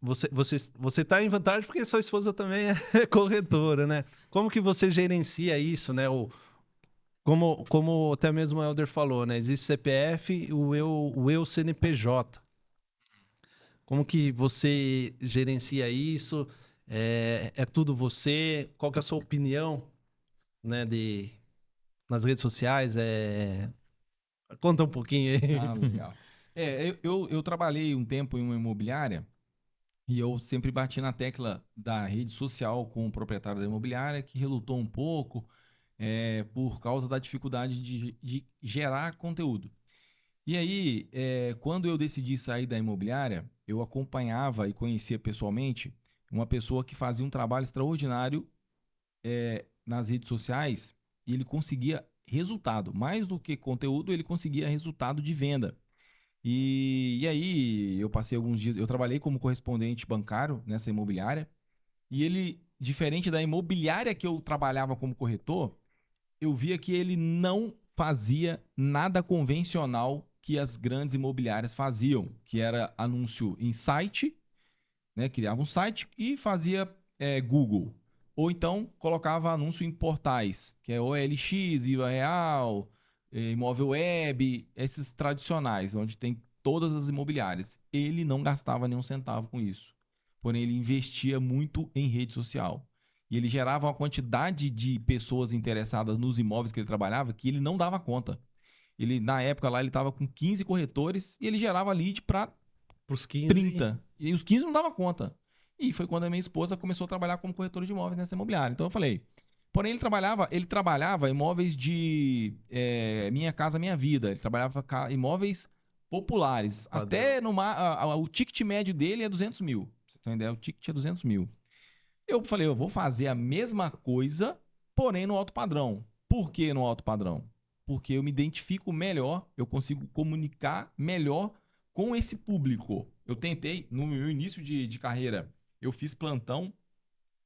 você tá em vantagem porque sua esposa também é corretora, né? Como que você gerencia isso, né? Como até mesmo o Helder falou, né? Existe CPF e o eu CNPJ. Como que você gerencia isso? É tudo você? Qual que é a sua opinião, né, nas redes sociais? Conta um pouquinho aí. Ah, legal. Eu trabalhei um tempo em uma imobiliária e eu sempre bati na tecla da rede social com o proprietário da imobiliária, que relutou um pouco por causa da dificuldade de gerar conteúdo. E aí, quando eu decidi sair da imobiliária, eu acompanhava e conhecia pessoalmente uma pessoa que fazia um trabalho extraordinário nas redes sociais e ele conseguia resultado. Mais do que conteúdo, ele conseguia resultado de venda. E aí, eu passei alguns dias... Eu trabalhei como correspondente bancário nessa imobiliária e ele, diferente da imobiliária que eu trabalhava como corretor, eu via que ele não fazia nada convencional que as grandes imobiliárias faziam, que era anúncio em site, né? Criava um site e fazia Google. Ou então colocava anúncio em portais, que é OLX, Viva Real, Imóvel Web, esses tradicionais, onde tem todas as imobiliárias. Ele não gastava nenhum centavo com isso. Porém, ele investia muito em rede social. E ele gerava uma quantidade de pessoas interessadas nos imóveis que ele trabalhava que ele não dava conta. Na época lá, ele estava com 15 corretores e ele gerava lead para Os 15. 30. E os 15 não dava conta. E foi quando a minha esposa começou a trabalhar como corretora de imóveis nessa imobiliária. Então eu falei... Porém, ele trabalhava imóveis de Minha Casa Minha Vida. Ele trabalhava imóveis populares. Padrão. Até o ticket médio dele é 200 mil. Pra você ter uma ideia, o ticket é 200 mil. Eu falei, eu vou fazer a mesma coisa, porém no alto padrão. Por que no alto padrão? Porque eu me identifico melhor, eu consigo comunicar melhor com esse público. Eu tentei, no meu início de carreira, eu fiz plantão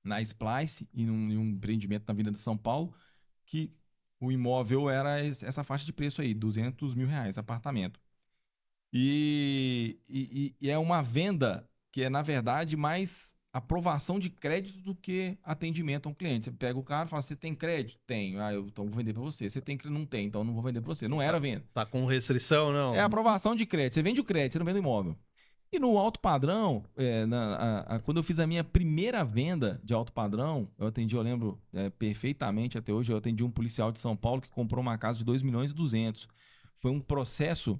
na Splice, em um empreendimento na Avenida de São Paulo, que o imóvel era essa faixa de preço aí, 200 mil reais, apartamento. E é uma venda que é, na verdade, mais aprovação de crédito do que atendimento a um cliente. Você pega o cara e fala, você tem crédito? Tenho. Então vou vender para você. Você tem crédito? Não tem, então não vou vender para você. Não era venda. Tá com restrição, não? É aprovação de crédito. Você vende o crédito, você não vende o imóvel. E no alto padrão, quando eu fiz a minha primeira venda de alto padrão, eu lembro perfeitamente até hoje, eu atendi um policial de São Paulo que comprou uma casa de 2 milhões e 200. Foi um processo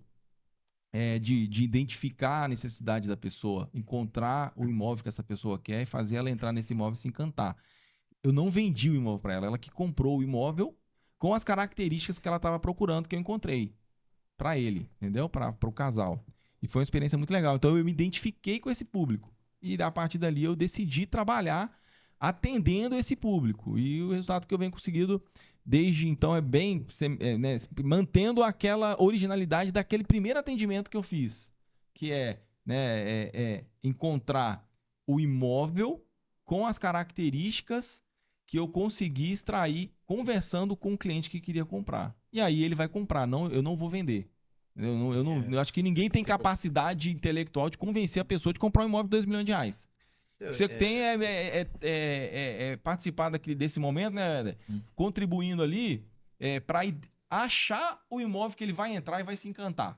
de identificar a necessidade da pessoa, encontrar o imóvel que essa pessoa quer e fazer ela entrar nesse imóvel e se encantar. Eu não vendi o imóvel para ela, ela que comprou o imóvel com as características que ela estava procurando, que eu encontrei para ele, entendeu? Para o casal. E foi uma experiência muito legal. Então eu me identifiquei com esse público. E a partir dali eu decidi trabalhar atendendo esse público. E o resultado que eu venho conseguindo desde então é bem, né, mantendo aquela originalidade daquele primeiro atendimento que eu fiz, que né, encontrar o imóvel com as características que eu consegui extrair conversando com o cliente que queria comprar. E aí ele vai comprar, eu não vou vender. Eu acho que ninguém tem capacidade intelectual de convencer a pessoa de comprar um imóvel de 2 milhões de reais. O que você tem é participar desse momento, né, Éder? Contribuindo ali para achar o imóvel que ele vai entrar e vai se encantar.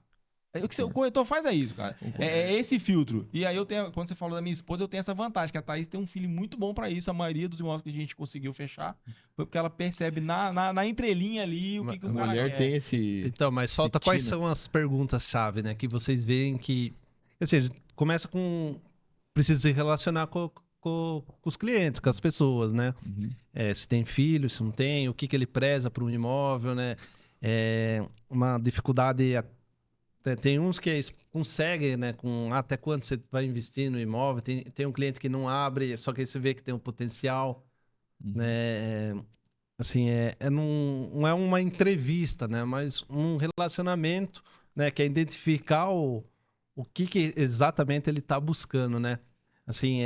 O que o corretor faz é isso, cara. É esse filtro. E aí quando você falou da minha esposa, eu tenho essa vantagem, que a Thaís tem um feeling muito bom para isso. A maioria dos imóveis que a gente conseguiu fechar foi porque ela percebe na entrelinha ali o que o cara mulher quer. tem esse... Então, mas solta quais são as perguntas-chave, né? Que vocês veem que... Assim, a gente começa com... Precisa se relacionar com os clientes, com as pessoas, né? Se tem filho, se não tem, o que ele preza para um imóvel, né? Uma dificuldade... Tem uns que conseguem, né? Com até quanto você vai investir no imóvel. Tem um cliente que não abre, só que aí você vê que tem um potencial, né? Assim, não é uma entrevista, né? Mas um relacionamento, né? Que é identificar o que exatamente ele está buscando, né? Assim,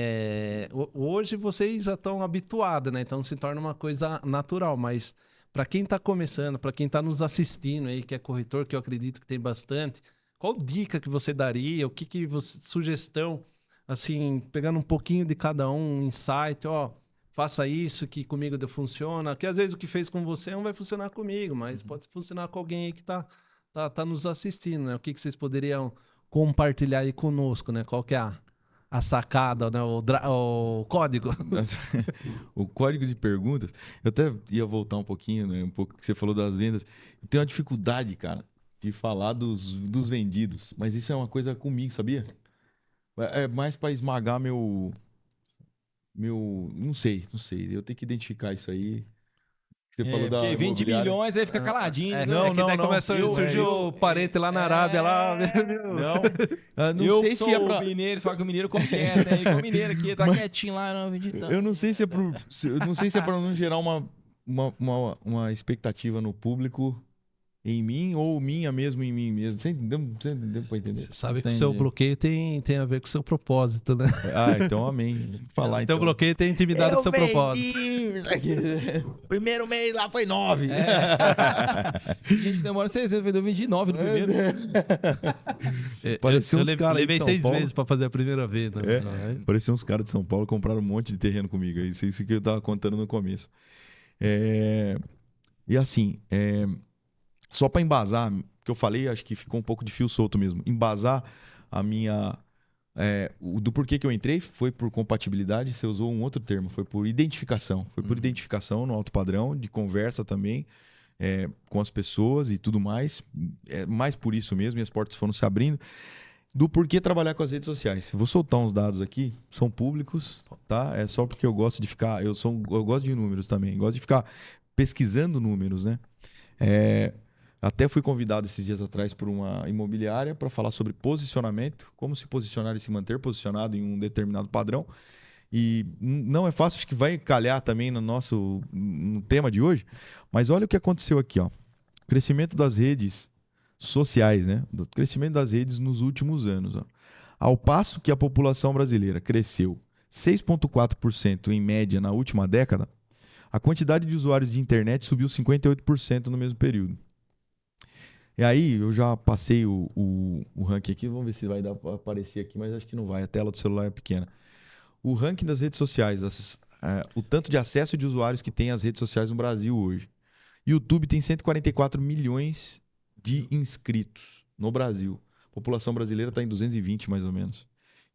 hoje vocês já estão habituados, né? Então se torna uma coisa natural, mas para quem está começando, para quem está nos assistindo aí, que é corretor, que eu acredito que tem bastante, qual dica que você daria? O que você, sugestão, assim, pegando um pouquinho de cada um insight, ó, faça isso que comigo funciona, que às vezes o que fez com você não vai funcionar comigo, mas pode funcionar com alguém aí que tá nos assistindo, né? O que vocês poderiam compartilhar aí conosco, né? Qual que é a sacada, né? O código. O código de perguntas. Eu até ia voltar um pouquinho, né? Um pouco que você falou das vendas. Eu tenho uma dificuldade, cara, de falar dos vendidos. Mas isso é uma coisa comigo, sabia? É mais para esmagar meu... Não sei. Eu tenho que identificar isso aí. Você falou da porque vende imobiliária. milhões, aí fica caladinho. Não. Começou a surgir o parente lá na Arábia, lá... Não sei se é pra... mineiro, só que o mineiro come quieto, né? O mineiro aqui tá quietinho lá, não vendi tanto. Eu não sei se é para não gerar uma expectativa no público em mim ou minha mesmo em mim mesmo. Você deu pra entender? Você sabe que o seu bloqueio tem a ver com o seu propósito, né? Então amém. Falar então. Teu bloqueio tem intimidade com o seu propósito. Primeiro mês lá foi 9. Gente, demora 6 vezes, eu vendi 9 no primeiro. Parecia uns caras levei de São 6 Paulo. meses pra fazer a primeira vez. Né? Parecia uns caras de São Paulo compraram um monte de terreno comigo. Isso que eu tava contando no começo. E assim, só para embasar, que eu falei, acho que ficou um pouco de fio solto mesmo. Embasar a minha... do porquê que eu entrei foi por compatibilidade, você usou um outro termo, foi por identificação. Foi por identificação no alto padrão, de conversa também com as pessoas e tudo mais. Mais por isso mesmo, minhas portas foram se abrindo. Do porquê trabalhar com as redes sociais. Eu vou soltar uns dados aqui, são públicos, tá? É só porque eu gosto de ficar... Eu gosto de números também, gosto de ficar pesquisando números, né? Até fui convidado esses dias atrás por uma imobiliária para falar sobre posicionamento, como se posicionar e se manter posicionado em um determinado padrão. E não é fácil, acho que vai calhar também no tema de hoje. Mas olha o que aconteceu aqui, ó. Crescimento das redes sociais, né? O crescimento das redes nos últimos anos. Ó. Ao passo que a população brasileira cresceu 6,4% em média na última década, a quantidade de usuários de internet subiu 58% no mesmo período. E aí, eu já passei o ranking aqui, vamos ver se vai dar para aparecer aqui, mas acho que não vai, a tela do celular é pequena. O ranking das redes sociais, o tanto de acesso de usuários que tem às redes sociais no Brasil hoje. YouTube tem 144 milhões de inscritos no Brasil. A população brasileira está em 220, mais ou menos.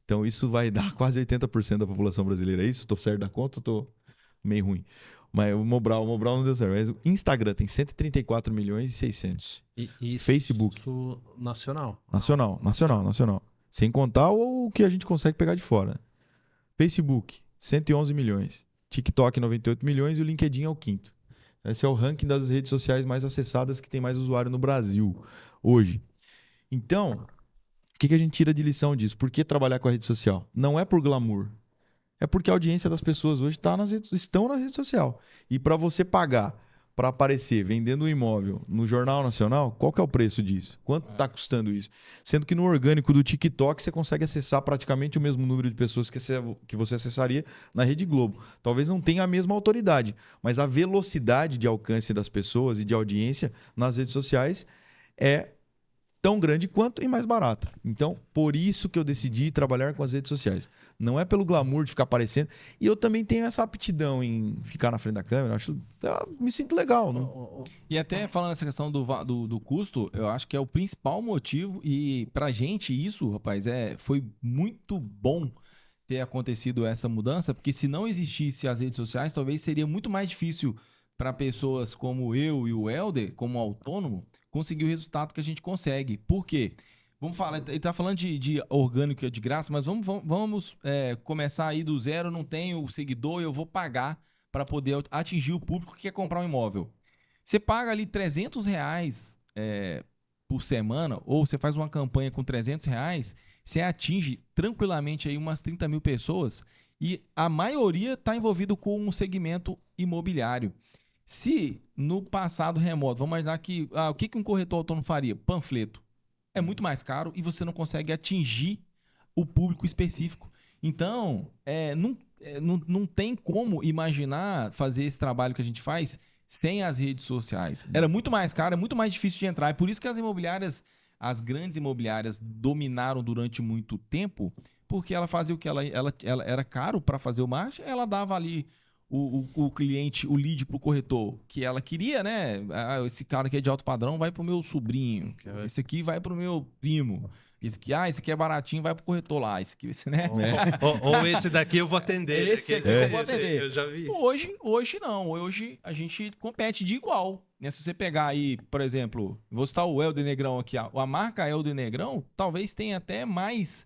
Então, isso vai dar quase 80% da população brasileira. É isso? Estou certo da conta ou estou meio ruim? Mas o Mobral não deu certo. Mas o Instagram tem 134 milhões e 600. E Facebook. Isso nacional. Nacional. Sem contar o que a gente consegue pegar de fora. Facebook, 111 milhões. TikTok, 98 milhões e o LinkedIn é o quinto. Esse é o ranking das redes sociais mais acessadas que tem mais usuário no Brasil hoje. Então, o que a gente tira de lição disso? Por que trabalhar com a rede social? Não é por glamour. É porque a audiência das pessoas hoje estão na rede social. E para você pagar para aparecer vendendo um imóvel no Jornal Nacional, qual que é o preço disso? Quanto está custando isso? Sendo que no orgânico do TikTok você consegue acessar praticamente o mesmo número de pessoas que você acessaria na Rede Globo. Talvez não tenha a mesma autoridade, mas a velocidade de alcance das pessoas e de audiência nas redes sociais é tão grande quanto e mais barata. Então, por isso que eu decidi trabalhar com as redes sociais. Não é pelo glamour de ficar aparecendo. E eu também tenho essa aptidão em ficar na frente da câmera. Eu me sinto legal. Não? E até falando essa questão do custo, eu acho que é o principal motivo. E pra gente isso, rapaz, foi muito bom ter acontecido essa mudança, porque se não existisse as redes sociais, talvez seria muito mais difícil para pessoas como eu e o Helder, como autônomo, conseguir o resultado que a gente consegue. Por quê? Vamos falar, ele está falando de orgânico de graça, mas vamos começar aí do zero, não tenho seguidor, eu vou pagar para poder atingir o público que quer comprar um imóvel. Você paga ali R$300 por semana, ou você faz uma campanha com R$300, você atinge tranquilamente aí umas 30 mil pessoas e a maioria está envolvido com um segmento imobiliário. Se no passado remoto, vamos imaginar que o que um corretor autônomo faria? Panfleto. É muito mais caro e você não consegue atingir o público específico. Então, não tem como imaginar fazer esse trabalho que a gente faz sem as redes sociais. Era muito mais caro, é muito mais difícil de entrar. É por isso que as grandes imobiliárias dominaram durante muito tempo, porque ela fazia o que ela era caro para fazer o marketing, ela dava ali o cliente, o lead pro corretor que ela queria, né? Esse cara aqui é de alto padrão, vai pro meu sobrinho. Esse aqui vai pro meu primo. Esse aqui é baratinho, vai pro corretor lá. Esse aqui, né? Ou esse daqui eu vou atender. Esse aqui eu vou atender. Eu já vi. Hoje não. Hoje a gente compete de igual. Né? Se você pegar aí, por exemplo, vou citar o Helder Negrão aqui. A marca Helder Negrão talvez tenha até mais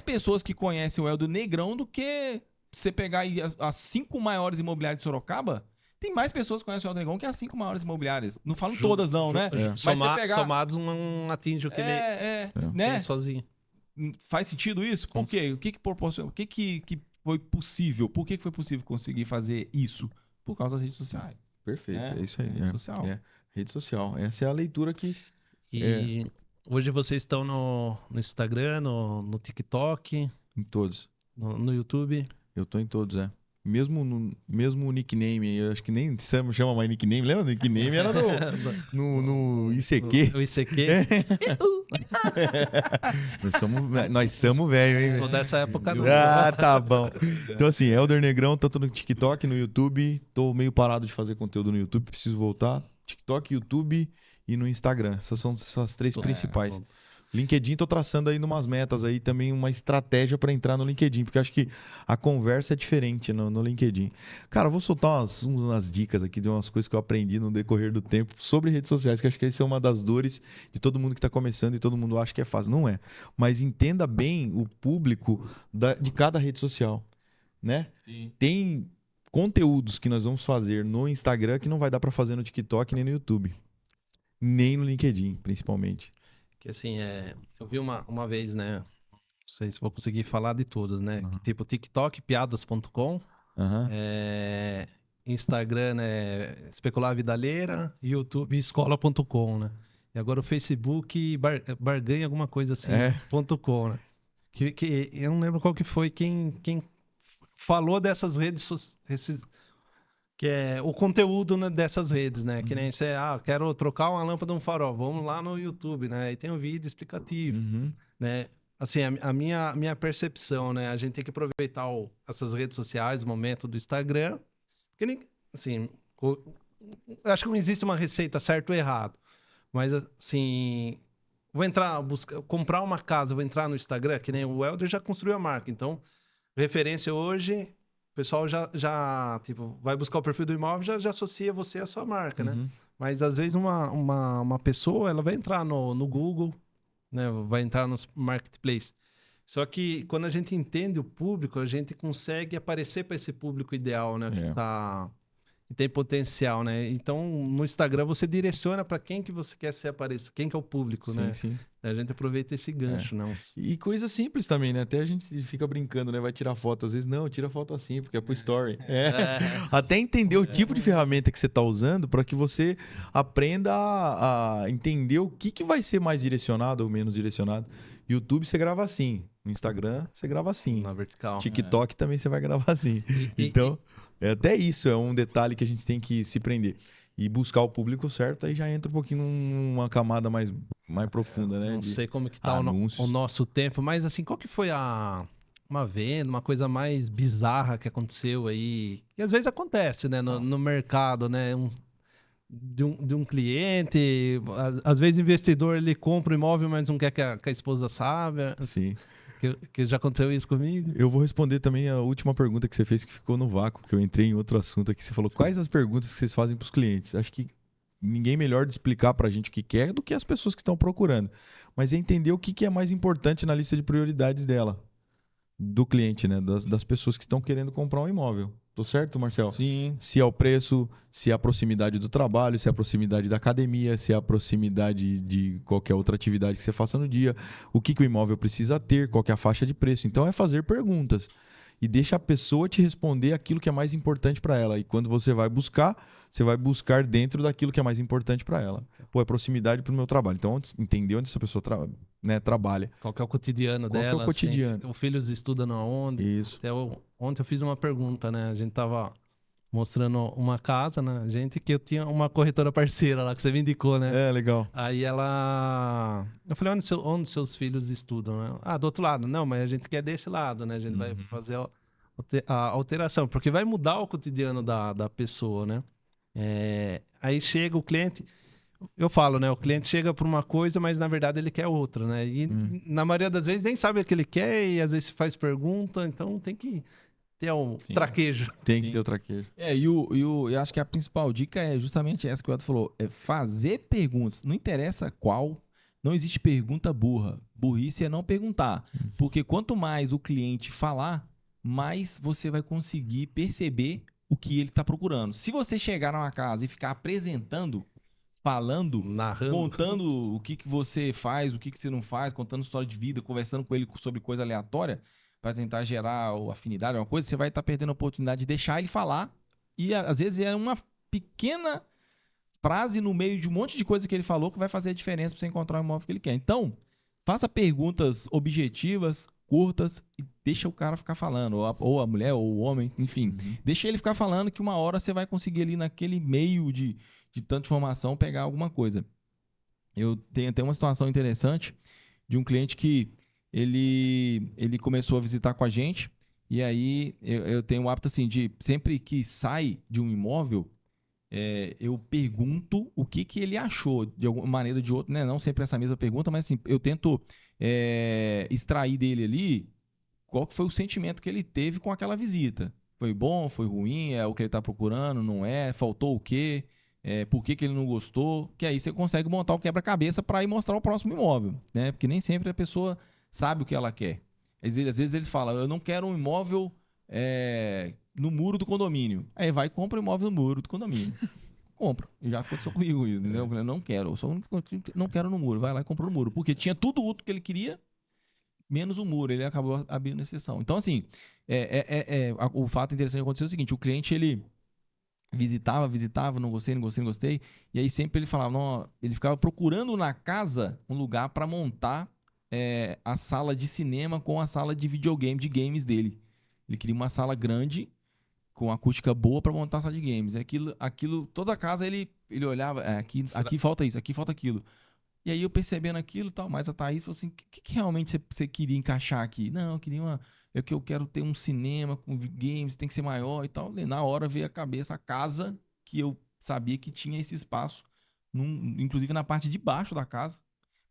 pessoas que conhecem o Helder Negrão do que você pegar aí as 5 maiores imobiliárias de Sorocaba, tem mais pessoas que conhecem o Helder Negrão que as 5 maiores imobiliárias. Não falo todas não, né? Mas somados não atinge o que ele sozinho. Faz sentido isso? Por quê? O que proporciona? O que foi possível? Por que foi possível conseguir fazer isso? Por causa das redes sociais. Perfeito, é isso aí. Rede social. Rede social. Essa é a leitura que... E hoje vocês estão no Instagram, no TikTok? Em todos. No YouTube? Eu tô em todos, Mesmo o nickname, eu acho que nem chama mais nickname. Lembra do nickname? Era no ICQ. O ICQ? Nós somos velho, hein? Sou dessa época não. Ah, tá bom. Então assim, Helder Negrão, tanto no TikTok, no YouTube. Tô meio parado de fazer conteúdo no YouTube, preciso voltar. TikTok, YouTube e no Instagram. Essas são as 3 principais. LinkedIn, tô traçando aí umas metas aí também, uma estratégia para entrar no LinkedIn, porque acho que a conversa é diferente no LinkedIn. Cara, eu vou soltar umas dicas aqui de umas coisas que eu aprendi no decorrer do tempo sobre redes sociais, que acho que essa é uma das dores de todo mundo que está começando e todo mundo acha que é fácil. Não é. Mas entenda bem o público de cada rede social, né? Sim. Tem conteúdos que nós vamos fazer no Instagram que não vai dar para fazer no TikTok nem no YouTube. Nem no LinkedIn, principalmente. Que assim, eu vi uma vez, né? Não sei se vou conseguir falar de todas, né? Uhum. Tipo, TikTok, piadas.com. Uhum. Instagram, né? Especular Vidalheira. YouTube, escola.com, né? E agora o Facebook, barganha alguma coisa assim, .com, né? Que eu não lembro qual que foi quem falou dessas redes sociais. Que é o conteúdo, né, dessas redes, né? Que nem você, quero trocar uma lâmpada de um farol. Vamos lá no YouTube, né? Aí tem um vídeo explicativo, né? Assim, a minha percepção, né? A gente tem que aproveitar essas redes sociais, o momento do Instagram. Porque nem, assim, eu acho que não existe uma receita certo ou errado. Mas, assim, vou comprar uma casa, vou entrar no Instagram, que nem o Helder já construiu a marca. Então, referência hoje... pessoal já tipo, vai buscar o perfil do imóvel, já associa você à sua marca, né? Uhum. Mas às vezes uma pessoa, ela vai entrar no Google, né? Vai entrar nos marketplace. Só que quando a gente entende o público, a gente consegue aparecer para esse público ideal, né? Que tem potencial, né? Então, no Instagram você direciona para quem que você quer se aparecer, quem que é o público, Sim, né? sim. A gente aproveita esse gancho, não? E coisa simples também, né? Até a gente fica brincando, né? Vai tirar foto. Às vezes, não, tira foto assim, porque é pro story. Até entender o tipo de ferramenta que você tá usando para que você aprenda a entender o que vai ser mais direcionado ou menos direcionado. YouTube você grava assim. No Instagram você grava assim. Na vertical. TikTok também você vai gravar assim. Então, até isso é um detalhe que a gente tem que se prender. E buscar o público certo, aí já entra um pouquinho numa camada mais profunda, né? Não de sei como que tá o anúncios. nosso tempo, mas assim, qual que foi uma venda, uma coisa mais bizarra que aconteceu aí? Que às vezes acontece, né, no mercado, né? De um cliente, às vezes o investidor ele compra o imóvel, mas não quer que a esposa saiba. Sim. Que já aconteceu isso comigo? Eu vou responder também a última pergunta que você fez, que ficou no vácuo, que eu entrei em outro assunto aqui. Você falou quais as perguntas que vocês fazem para os clientes. Acho que ninguém melhor de explicar para a gente o que quer do que as pessoas que estão procurando. Mas é entender o que é mais importante na lista de prioridades dela, do cliente, né? Das pessoas que estão querendo comprar um imóvel. Tô certo, Marcel? Sim. Se é o preço, se é a proximidade do trabalho, se é a proximidade da academia, se é a proximidade de qualquer outra atividade que você faça no dia, o que o imóvel precisa ter, qual que é a faixa de preço. Então é fazer perguntas e deixa a pessoa te responder aquilo que é mais importante para ela. E quando você vai buscar dentro daquilo que é mais importante para ela. Pô, é proximidade para o meu trabalho. Então, entender onde essa pessoa trabalha. Qual que é o cotidiano Qual que é dela? o cotidiano? Os filhos estudam aonde? Isso. Até ontem eu fiz uma pergunta, né? A gente tava mostrando uma casa, né? Gente, que eu tinha uma corretora parceira lá, que você me indicou, né? É, legal. Aí ela... Eu falei, onde seus filhos estudam? Né? Ah, do outro lado. Não, mas a gente quer desse lado, né? A gente vai fazer a alteração, porque vai mudar o cotidiano da pessoa, né? Aí chega o cliente... Eu falo, né? O cliente chega por uma coisa, mas na verdade ele quer outra, né? E na maioria das vezes nem sabe o que ele quer e às vezes faz pergunta, então tem que ter um traquejo. Tem que ter o traquejo. Eu acho que a principal dica é justamente essa que o Eduardo falou, é fazer perguntas. Não interessa qual, não existe pergunta burra. Burrice é não perguntar. Porque quanto mais o cliente falar, mais você vai conseguir perceber o que ele está procurando. Se você chegar numa casa e ficar apresentando, falando, Narrando. contando o que você faz, o que você não faz, contando história de vida, conversando com ele sobre coisa aleatória, para tentar gerar afinidade, uma coisa, você vai estar perdendo a oportunidade de deixar ele falar. E às vezes é uma pequena frase no meio de um monte de coisa que ele falou que vai fazer a diferença para você encontrar o imóvel que ele quer. Então, faça perguntas objetivas, curtas, e deixa o cara ficar falando, ou a mulher, ou o homem, enfim. Deixa ele ficar falando que uma hora você vai conseguir ali naquele meio de tanta informação pegar alguma coisa. Eu tenho até uma situação interessante de um cliente que ele começou a visitar com a gente e aí eu tenho o hábito assim de sempre que sai de um imóvel eu pergunto o que ele achou de alguma maneira ou de outra, né? Não sempre essa mesma pergunta, mas assim, eu tento extrair dele ali qual que foi o sentimento que ele teve com aquela visita. Foi bom, foi ruim, é o que ele está procurando, não é? Faltou o quê? Por que ele não gostou? Que aí você consegue montar o quebra-cabeça para ir mostrar o próximo imóvel, né? Porque nem sempre a pessoa sabe o que ela quer. Às vezes eles falam, eu não quero um imóvel no muro do condomínio. Aí vai e compra um imóvel no muro do condomínio. Compra. Já aconteceu comigo isso, entendeu? Eu não quero, eu só não quero no muro. Vai lá e compra no muro. Porque tinha tudo outro que ele queria, menos o muro. Ele acabou abrindo exceção. Então, assim, o fato interessante que aconteceu é o seguinte, o cliente, ele visitava, não gostei. E aí sempre ele falava, não, ele ficava procurando na casa um lugar para montar a sala de cinema com a sala de videogame, de games dele. Ele queria uma sala grande, com acústica boa para montar a sala de games. Aquilo, toda a casa ele olhava, aqui falta isso, aqui falta aquilo. E aí eu percebendo aquilo e tal, mas a Thaís falou assim, o que realmente você queria encaixar aqui? Não, eu queria eu quero ter um cinema com games, tem que ser maior e tal. E na hora veio a cabeça a casa que eu sabia que tinha esse espaço, inclusive na parte de baixo da casa.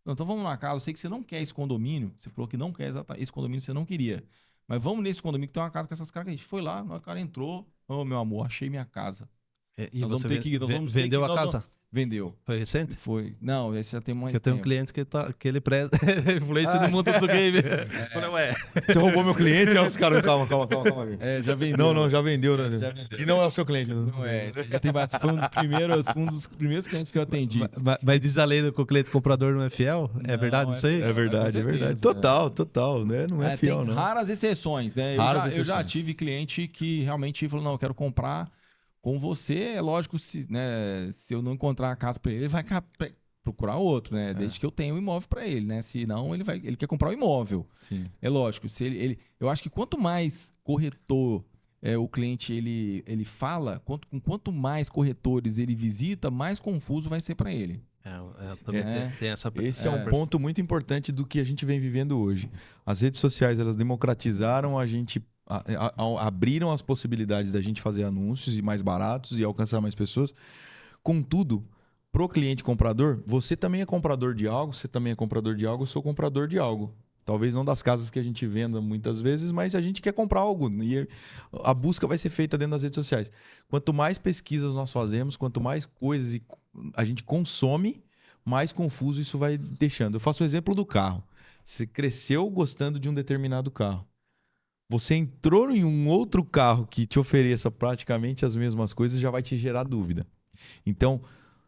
Então vamos na casa, eu sei que você não quer esse condomínio, você falou que não quer esse condomínio, você não queria. Mas vamos nesse condomínio que tem uma casa com essas características. A gente foi lá, o cara entrou. Ô, meu amor, achei minha casa. E Nós vamos você ter que ir, nós vamos ter vendeu que- a nós casa? Vendeu. Foi recente? Foi. Não, esse já tem mais Porque eu tenho um tempo. cliente que ele preza influência do mundo do game. Eu falei, ué. Você roubou meu cliente? Aí os caras, calma. É, já vendeu. Não, já vendeu, né? Já vendeu. E não é o seu cliente. Não é, você já tem bastante. Foi um dos primeiros clientes que eu atendi. Mas diz a lenda que o cliente comprador não é fiel? É Não, verdade isso aí? É verdade, Com é verdade. certeza. Total, né? Não é fiel, tem não. raras exceções, né? Raras Eu já exceções. tive cliente que realmente falou, não, eu quero comprar com você. É lógico, se eu não encontrar a casa para ele, ele vai procurar outro, né? Desde que eu tenha um imóvel para ele, né? Se não, ele quer comprar o imóvel. Sim. É lógico, se eu acho que quanto mais corretor o cliente ele fala, quanto mais corretores ele visita, mais confuso vai ser para ele. Também tem essa Esse é um ponto muito importante do que a gente vem vivendo hoje. As redes sociais, elas democratizaram a gente, abriram as possibilidades da gente fazer anúncios e mais baratos e alcançar mais pessoas. Contudo, pro cliente comprador, você também é comprador de algo, você também é comprador de algo, eu sou comprador de algo. Talvez não das casas que a gente venda muitas vezes, mas a gente quer comprar algo. E a busca vai ser feita dentro das redes sociais. Quanto mais pesquisas nós fazemos, quanto mais coisas a gente consome, mais confuso isso vai deixando. Eu faço o exemplo do carro. Você cresceu gostando de um determinado carro. Você entrou em um outro carro que te ofereça praticamente as mesmas coisas, já vai te gerar dúvida. Então,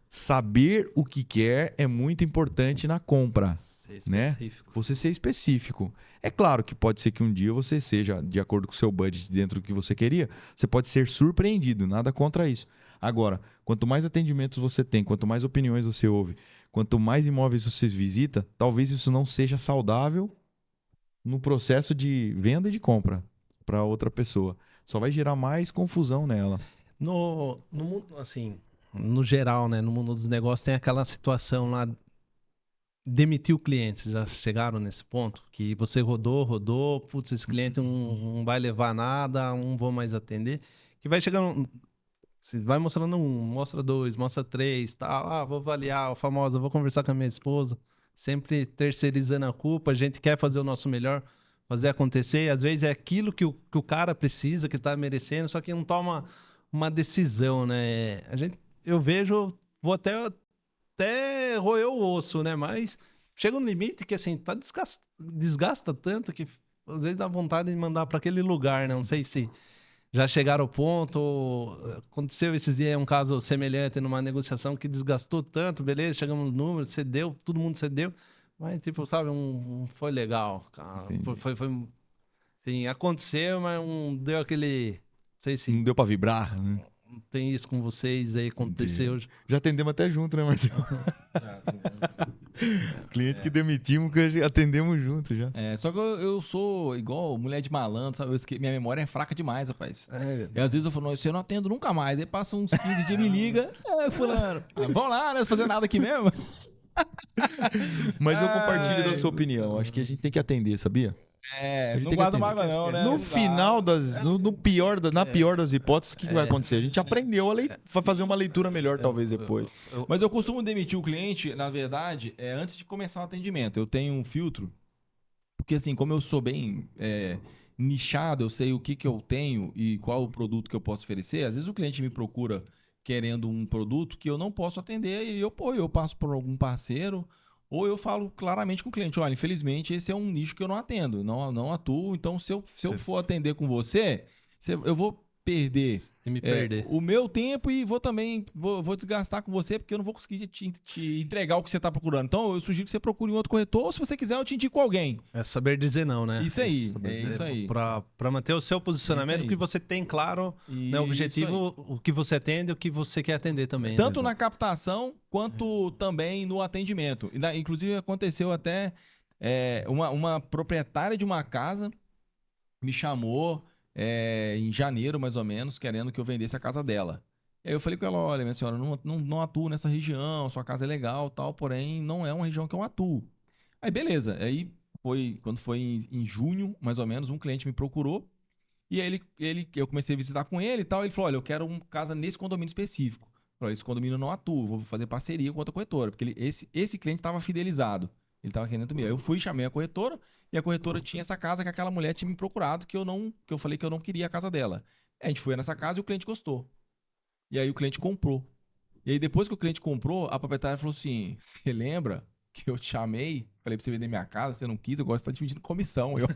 saber o que quer é muito importante na compra. Né? Você ser específico. É claro que pode ser que um dia você seja, de acordo com o seu budget, dentro do que você queria, você pode ser surpreendido, nada contra isso. Agora, quanto mais atendimentos você tem, quanto mais opiniões você ouve, quanto mais imóveis você visita, talvez isso não seja saudável no processo de venda e de compra para outra pessoa. Só vai gerar mais confusão nela. No mundo, assim, no geral, né? No mundo dos negócios tem aquela situação lá, demitir o cliente. Já chegaram nesse ponto? Que você rodou, putz, esse cliente não vai levar nada, não vou mais atender. Que vai chegando, você vai mostrando mostra 2, mostra 3, tal. Vou avaliar, vou conversar com a minha esposa. Sempre terceirizando a culpa, a gente quer fazer o nosso melhor, fazer acontecer. E às vezes é aquilo que o cara precisa, que tá merecendo, só que não toma uma decisão, né? Eu vejo, vou até roer o osso, né? Mas chega um limite que, assim, desgasta tanto que às vezes dá vontade de mandar para aquele lugar, né? Não sei se já chegaram ao ponto. Aconteceu esses dias um caso semelhante numa negociação que desgastou tanto, beleza, chegamos no número, cedeu, todo mundo cedeu, mas, tipo, sabe, não foi legal, cara. Foi assim, aconteceu, mas não deu aquele... Não sei se Não deu para vibrar, né? tem isso com vocês aí, aconteceu. Já atendemos até junto, né, Marcelo? Cliente que demitimos, que atendemos junto já. Só que eu sou igual mulher de malandro, sabe? Minha memória é fraca demais, rapaz. E às vezes eu falo, não, isso eu não atendo nunca mais. Aí passa uns 15 dias, me liga. Fulano, vamos lá, não fazer nada aqui mesmo. Mas eu compartilho da sua opinião. Acho que a gente tem que atender, sabia? Não guarda mágoa não, né? No final na pior das hipóteses, o que vai acontecer? A gente aprendeu vai fazer uma leitura melhor talvez depois. Mas eu costumo demitir o cliente, na verdade, antes de começar o atendimento. Eu tenho um filtro, porque assim, como eu sou bem nichado, eu sei o que eu tenho e qual o produto que eu posso oferecer. Às vezes o cliente me procura querendo um produto que eu não posso atender e eu passo por algum parceiro. Ou eu falo claramente com o cliente, olha, infelizmente esse é um nicho que eu não atendo, não atuo, então se eu for atender com você, eu vou perder, o meu tempo e vou desgastar com você porque eu não vou conseguir te entregar o que você está procurando. Então eu sugiro que você procure um outro corretor ou se você quiser eu te indico alguém. É saber dizer não, né? Isso aí, isso aí. Para manter o seu posicionamento, que você tem claro, né, o objetivo, o que você atende, o que você quer atender também. Tanto na captação quanto também no atendimento. Inclusive aconteceu até uma proprietária de uma casa me chamou em janeiro, mais ou menos, querendo que eu vendesse a casa dela. E aí eu falei com ela, olha, minha senhora, não atuo nessa região, sua casa é legal, tal, porém não é uma região que eu atuo. Aí beleza, aí quando foi em junho, mais ou menos, um cliente me procurou e aí eu comecei a visitar com ele e tal, ele falou, olha, eu quero uma casa nesse condomínio específico. Eu falei, esse condomínio eu não atuo, vou fazer parceria com outra corretora, porque esse cliente estava fidelizado. Ele tava querendo também. Aí eu fui, chamei a corretora, e a corretora tinha essa casa que aquela mulher tinha me procurado, que eu falei que eu não queria a casa dela. A gente foi nessa casa e o cliente gostou. E aí o cliente comprou. E aí depois que o cliente comprou, a proprietária falou assim, você lembra que eu te chamei? Falei pra você vender minha casa, você não quis, eu gosto de estar dividindo comissão. Eu,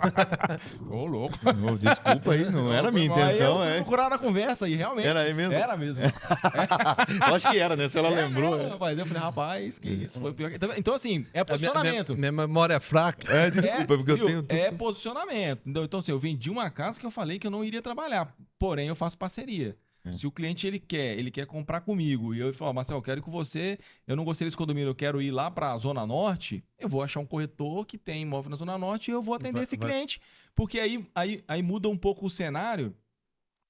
ô, louco. Desculpa aí, não era a minha intenção. Aí eu fui procurar na conversa e realmente... Era aí mesmo? Era mesmo. Eu acho que era, né? Se ela lembrou. Não, rapaz, eu falei, rapaz, que isso foi pior. Então, assim, é posicionamento. Minha memória é fraca. Desculpa, porque eu tenho... É posicionamento. Então, assim, eu vendi uma casa que eu falei que eu não iria trabalhar. Porém, eu faço parceria. Se o cliente ele quer comprar comigo e eu falo, Marcelo, eu quero ir com você, eu não gostei desse condomínio, eu quero ir lá para a Zona Norte, eu vou achar um corretor que tem imóvel na Zona Norte e eu vou atender esse cliente. Porque aí muda um pouco o cenário,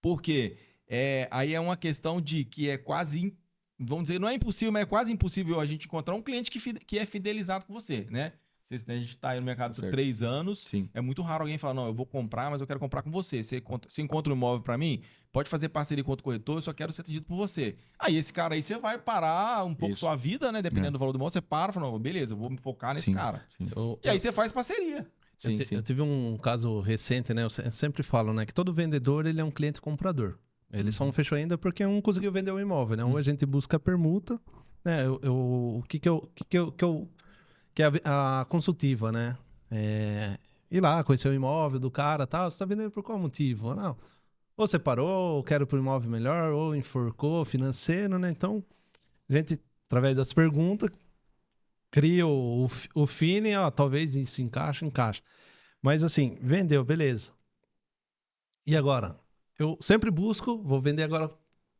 porque aí é uma questão de que é quase, vamos dizer, não é impossível, mas é quase impossível a gente encontrar um cliente que é fidelizado com você, né? A gente está aí no mercado por 3 anos. Sim. É muito raro alguém falar, não, eu vou comprar, mas eu quero comprar com você. Você encontra um imóvel para mim, pode fazer parceria com outro corretor, eu só quero ser atendido por você. Aí esse cara aí, você vai parar um pouco sua vida, né? Dependendo do valor do imóvel, você para e fala, não, beleza, eu vou me focar nesse cara. Sim. E aí você faz parceria. Eu tive um caso recente, né? Eu sempre falo, né? Que todo vendedor, ele é um cliente comprador. Ele só não fechou ainda porque um conseguiu vender um imóvel, né? Ou a gente busca a permuta, né? O que é a consultiva, né? Ir lá, conhecer o imóvel do cara, tal. Você tá vendendo por qual motivo? Não. Ou separou, ou quero para um imóvel melhor, ou enforcou, financeiro, né? Então, a gente, através das perguntas, cria o feeling, talvez isso encaixa. Mas assim, vendeu, beleza. E agora? Eu sempre busco, vou vender agora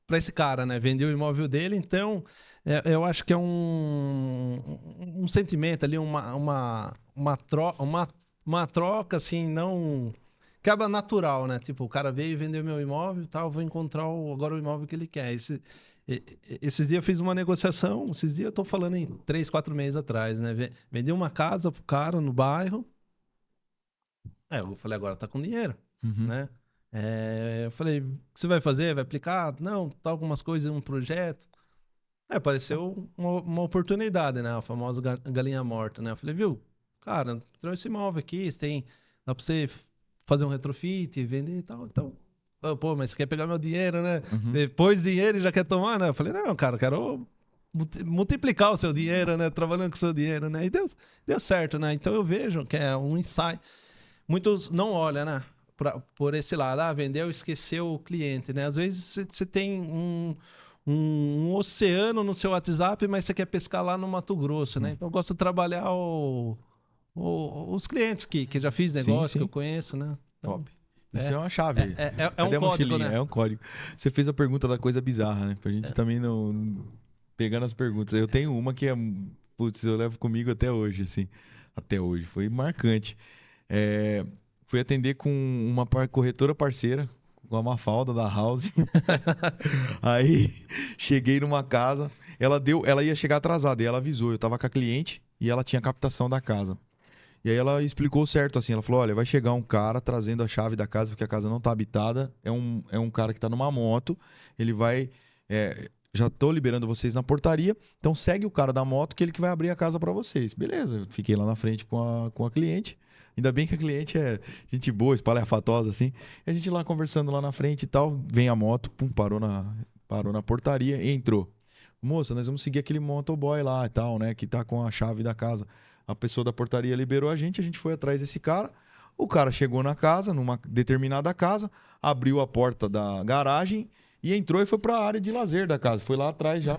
para esse cara, né? Vender o imóvel dele, então eu acho que é um sentimento ali, uma troca, assim, não... Acaba natural, né? Tipo, o cara veio e vendeu meu imóvel e tal, vou encontrar agora o imóvel que ele quer. Esses dias eu fiz uma negociação, esses dias eu tô falando em 3, 4 meses atrás, né? Vendi uma casa pro cara no bairro. Eu falei, agora tá com dinheiro, né? Eu falei, o que você vai fazer? Vai aplicar? Não, tá algumas coisas em um projeto. Apareceu uma oportunidade, né? A famosa galinha morta, né? Eu falei, viu? Cara, trouxe esse imóvel aqui, dá pra você fazer um retrofit, vender e tal. Então, pô, mas você quer pegar meu dinheiro, né? Depois dinheiro e já quer tomar, né? Eu falei, não, cara, eu quero multiplicar o seu dinheiro, né? Trabalhando com o seu dinheiro, né? E deu certo, né? Então eu vejo que é um insight. Muitos não olham, né? Por esse lado, vendeu, esqueceu o cliente, né? Às vezes você tem um oceano no seu WhatsApp, mas você quer pescar lá no Mato Grosso, né? Então eu gosto de trabalhar os clientes que já fiz negócio, que eu conheço, né? Então, top. Isso é uma chave. É um código, né? É um código. Você fez a pergunta da coisa bizarra, né? Pra gente também não... Pegando as perguntas. Eu tenho uma que putz, eu levo comigo até hoje, assim. Até hoje. Foi marcante. Fui atender com uma corretora parceira, com a Mafalda da House. Aí, cheguei numa casa. Ela ia chegar atrasada e ela avisou. Eu tava com a cliente e ela tinha captação da casa. E aí ela explicou certo, assim, ela falou, olha, vai chegar um cara trazendo a chave da casa, porque a casa não tá habitada, é um cara que tá numa moto, ele vai, já tô liberando vocês na portaria, então segue o cara da moto que ele que vai abrir a casa para vocês. Beleza, eu fiquei lá na frente com a cliente, ainda bem que a cliente é gente boa, espalhafatosa, assim, e a gente lá conversando lá na frente e tal, vem a moto, pum, parou na portaria e entrou. Moça, nós vamos seguir aquele motoboy lá e tal, né, que tá com a chave da casa. A pessoa da portaria liberou a gente foi atrás desse cara. O cara chegou na casa, numa determinada casa, abriu a porta da garagem e entrou e foi para a área de lazer da casa. Foi lá atrás já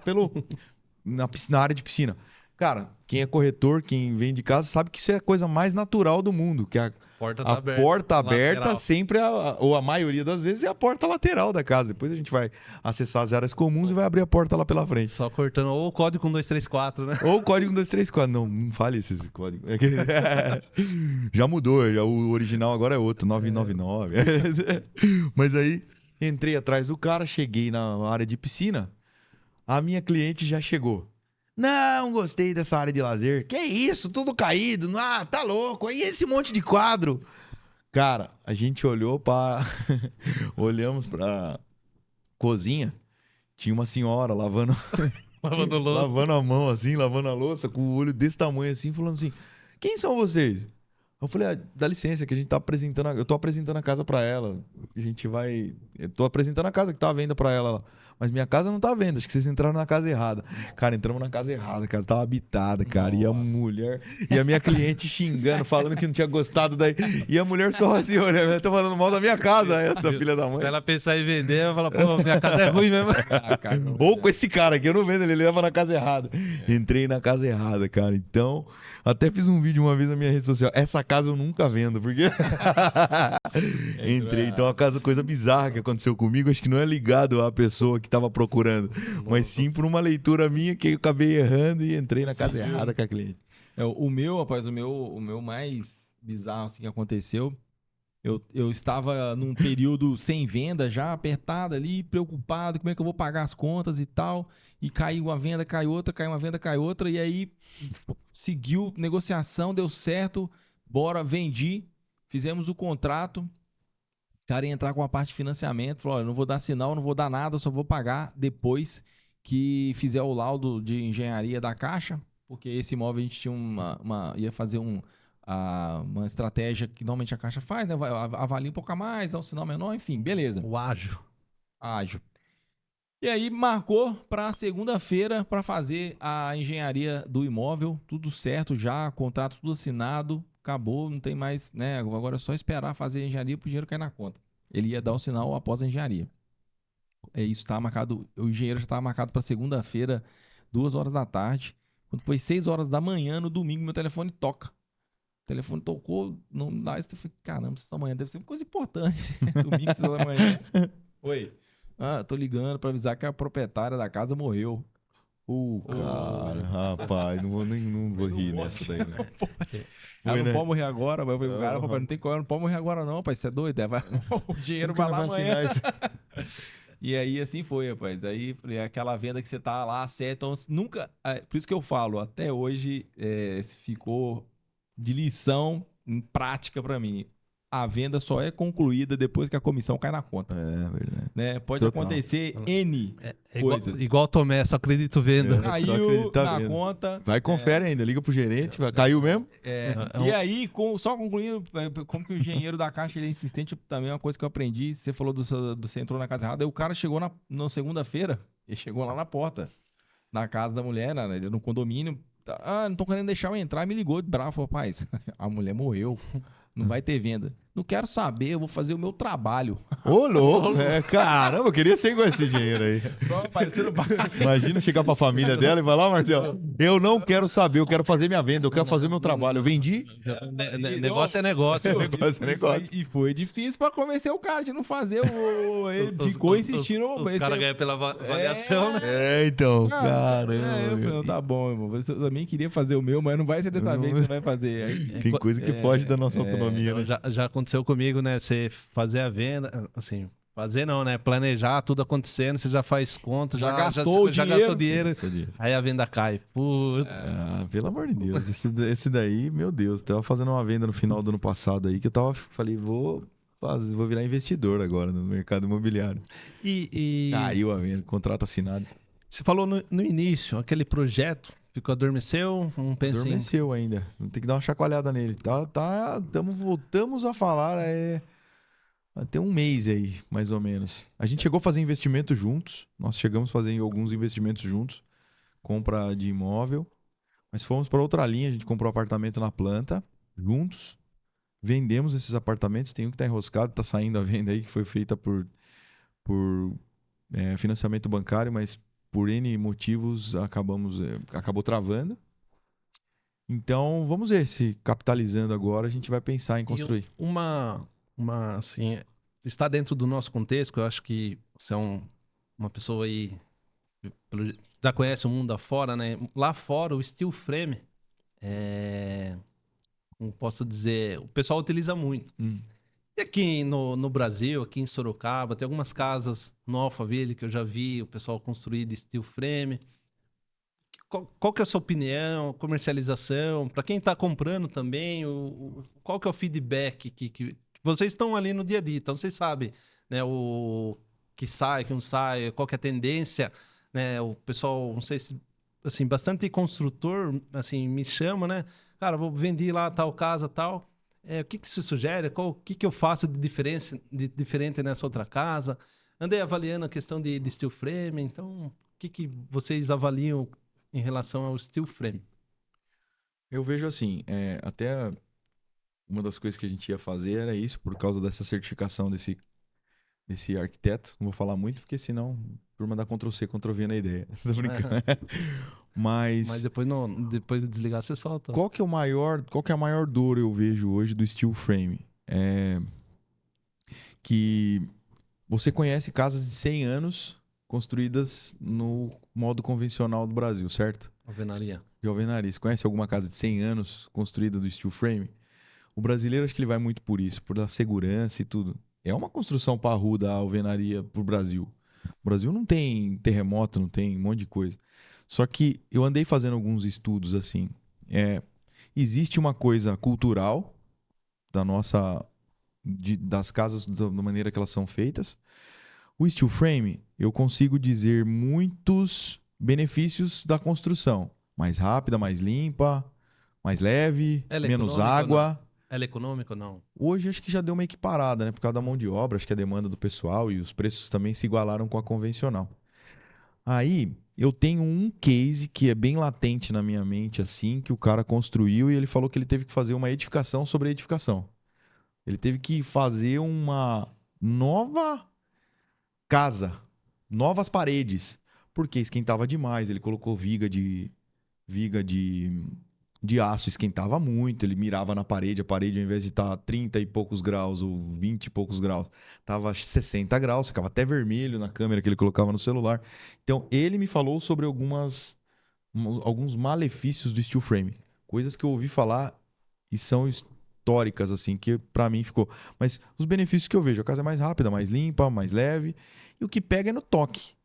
na área de piscina. Cara, quem é corretor, quem vem de casa, sabe que isso é a coisa mais natural do mundo, que a porta aberta sempre, ou a maioria das vezes, é a porta lateral da casa. Depois a gente vai acessar as áreas comuns e vai abrir a porta lá pela frente. Só cortando, ou o código 1234, né? Ou o código 1234. Não fale esse código. Já mudou, o original agora é outro, 999. Mas aí, entrei atrás do cara, cheguei na área de piscina, a minha cliente já chegou. Não gostei dessa área de lazer. Que isso? Tudo caído. Tá louco. E esse monte de quadro? Cara, a gente olhamos pra cozinha. Tinha uma senhora lavando louça. Lavando a mão assim, lavando a louça, com o olho desse tamanho assim, falando assim, quem são vocês? Eu falei, dá licença, que a gente tá apresentando. Eu tô apresentando a casa pra ela. A gente vai. Eu tô apresentando a casa que tá à venda pra ela lá. Mas minha casa não tá à venda. Acho que vocês entraram na casa errada. Cara, entramos na casa errada. A casa tava habitada, cara. Nossa. E a mulher. E a minha cliente xingando, falando que não tinha gostado daí. E a mulher só assim, olha, tá falando mal da minha casa, essa filha da mãe. Se ela pensar em vender, ela fala, pô, minha casa é ruim mesmo. Ah, cara, Ou com esse cara aqui, eu não vendo, ele leva na casa errada. Entrei na casa errada, cara. Então, até fiz um vídeo uma vez na minha rede social. Essa casa eu nunca vendo, porque. Entrei. Então, coisa bizarra que aconteceu comigo, acho que não é ligado à pessoa que tava procurando, mas sim por uma leitura minha que eu acabei errando e entrei na casa errada com a cliente. O meu, rapaz, o meu mais bizarro assim, que aconteceu. Eu estava num período sem venda já, apertado ali, preocupado, como é que eu vou pagar as contas e tal. E caiu uma venda, cai outra, caiu uma venda, cai outra. E aí seguiu negociação, deu certo. Bora, vendi. Fizemos o contrato. O cara ia entrar com a parte de financiamento. Falou, olha, eu não vou dar sinal, não vou dar nada, eu só vou pagar depois que fizer o laudo de engenharia da Caixa. Porque esse imóvel a gente tinha ia fazer uma estratégia que normalmente a Caixa faz, né? Avalia um pouco a mais, dá um sinal menor, enfim, beleza. O ágil. Ágil. E aí marcou para segunda-feira para fazer a engenharia do imóvel, tudo certo já, contrato tudo assinado, acabou, não tem mais, né? Agora é só esperar fazer a engenharia pro dinheiro cair na conta. Ele ia dar o sinal após a engenharia. Isso estava marcado, o engenheiro já estava marcado para segunda-feira, 2h da tarde. Quando foi 6h da manhã, no domingo, meu telefone toca. O telefone tocou, não dá, eu falei, caramba, 6 da manhã deve ser uma coisa importante. Domingo, 6 da manhã. Oi. Tô ligando pra avisar que a proprietária da casa morreu. Cara, rapaz, não vou rir nessa daí, né? Ela não né? pode morrer agora. Mas eu falei, cara, papai, não tem como, não pode morrer agora não, pai, você é doido? O dinheiro vai lá amanhã. E aí, assim foi, rapaz. Aí, falei, aquela venda que você tá lá, certo? Então, nunca... Por isso que eu falo, até hoje, ficou de lição em prática pra mim. A venda só é concluída depois que a comissão cai na conta. É verdade. Né? Pode Total. acontecer N coisas. Igual Tomé, só acredito vendo. Caiu na conta. Vai, confere ainda, liga pro gerente, caiu mesmo? E aí, só concluindo, como que o engenheiro da Caixa ele é insistente, também é uma coisa que eu aprendi. Você falou do você entrou na casa errada, aí o cara chegou na segunda-feira, ele chegou lá na porta, na casa da mulher, no condomínio. Não tô querendo deixar eu entrar, me ligou de bravo, falou, rapaz, a mulher morreu. Não vai ter venda. Não quero saber, eu vou fazer o meu trabalho. Ô, louco! Caramba, eu queria ser igual esse dinheiro aí. Imagina chegar pra família dela e falar, Marcelo, eu não quero saber, eu quero fazer minha venda, eu quero fazer o meu trabalho. Eu vendi. Negócio é negócio. Negócio é negócio. E foi difícil pra convencer o cara de não fazer ele ficou insistindo. Os caras ganham pela avaliação, né? Então, caramba. Eu falei, tá bom, irmão. Você também queria fazer o meu, mas não vai ser dessa vez que você vai fazer. Tem coisa que foge da nossa autonomia, né? Já aconteceu comigo, né? Você fazer a venda, assim, fazer não, né? Planejar tudo acontecendo, você já faz conta, já gastou dinheiro. Aí a venda cai. Puta. Pelo amor de Deus. Esse daí, meu Deus, tava fazendo uma venda no final do ano passado aí que eu falei, vou virar investidor agora no mercado imobiliário. Caiu a venda, contrato assinado. Você falou no início, aquele projeto ficou adormeceu, um pensinho. Adormeceu ainda. Tem que dar uma chacoalhada nele. Voltamos a falar até um mês aí, mais ou menos. A gente chegou a fazer investimento juntos. Nós chegamos a fazer alguns investimentos juntos. Compra de imóvel. Mas fomos para outra linha. A gente comprou apartamento na planta, juntos. Vendemos esses apartamentos. Tem um que está enroscado, está saindo a venda aí, que foi feita por financiamento bancário, mas por N motivos acabou travando. Então, vamos ver se capitalizando agora a gente vai pensar em construir. Assim, está dentro do nosso contexto, que eu acho que você é uma pessoa aí, já conhece o mundo afora, né? Lá fora, o steel frame, como posso dizer, o pessoal utiliza muito. E aqui no Brasil, aqui em Sorocaba, tem algumas casas no Alphaville que eu já vi o pessoal construir de steel frame. Qual que é a sua opinião, comercialização? Para quem está comprando também, qual que é o feedback que vocês estão ali no dia a dia? Então vocês sabem, né, o que sai, que não sai, qual que é a tendência, né? O pessoal, não sei se, assim, bastante construtor, assim, me chama, né? cara, vou vender lá tal casa, tal. O que você sugere? O que eu faço de diferente nessa outra casa? Andei avaliando a questão de steel frame, então, o que vocês avaliam em relação ao steel frame? Eu vejo assim, até uma das coisas que a gente ia fazer era isso, por causa dessa certificação desse arquiteto. Não vou falar muito, porque senão a turma dá Ctrl+C, Ctrl+V na ideia. Tô brincando. Mas depois de desligar, você solta. Qual que é a maior dor eu vejo hoje do steel frame? Que você conhece casas de 100 anos construídas no modo convencional do Brasil, certo? Alvenaria. De alvenaria. Você conhece alguma casa de 100 anos construída do steel frame? O brasileiro, acho que ele vai muito por isso, por a segurança e tudo. É uma construção parruda a alvenaria pro Brasil. O Brasil não tem terremoto, não tem um monte de coisa. Só que eu andei fazendo alguns estudos assim. Existe uma coisa cultural das casas da maneira que elas são feitas. O steel frame, eu consigo dizer muitos benefícios da construção. Mais rápida, mais limpa, mais leve, menos água. Ela é econômica ou não? Hoje acho que já deu uma equiparada, né? Por causa da mão de obra, acho que a demanda do pessoal e os preços também se igualaram com a convencional. Aí eu tenho um case que é bem latente na minha mente, assim, que o cara construiu e ele falou que ele teve que fazer uma edificação sobre a edificação. Ele teve que fazer uma nova casa, novas paredes, porque esquentava demais. Ele colocou viga de aço, esquentava muito. Ele mirava na parede, a parede ao invés de estar 30 e poucos graus ou 20 e poucos graus, estava 60 graus, ficava até vermelho na câmera que ele colocava no celular. Então ele me falou sobre alguns malefícios do steel frame, coisas que eu ouvi falar e são históricas, assim, que pra mim ficou. Mas os benefícios que eu vejo: a casa é mais rápida, mais limpa, mais leve, e o que pega é no toque,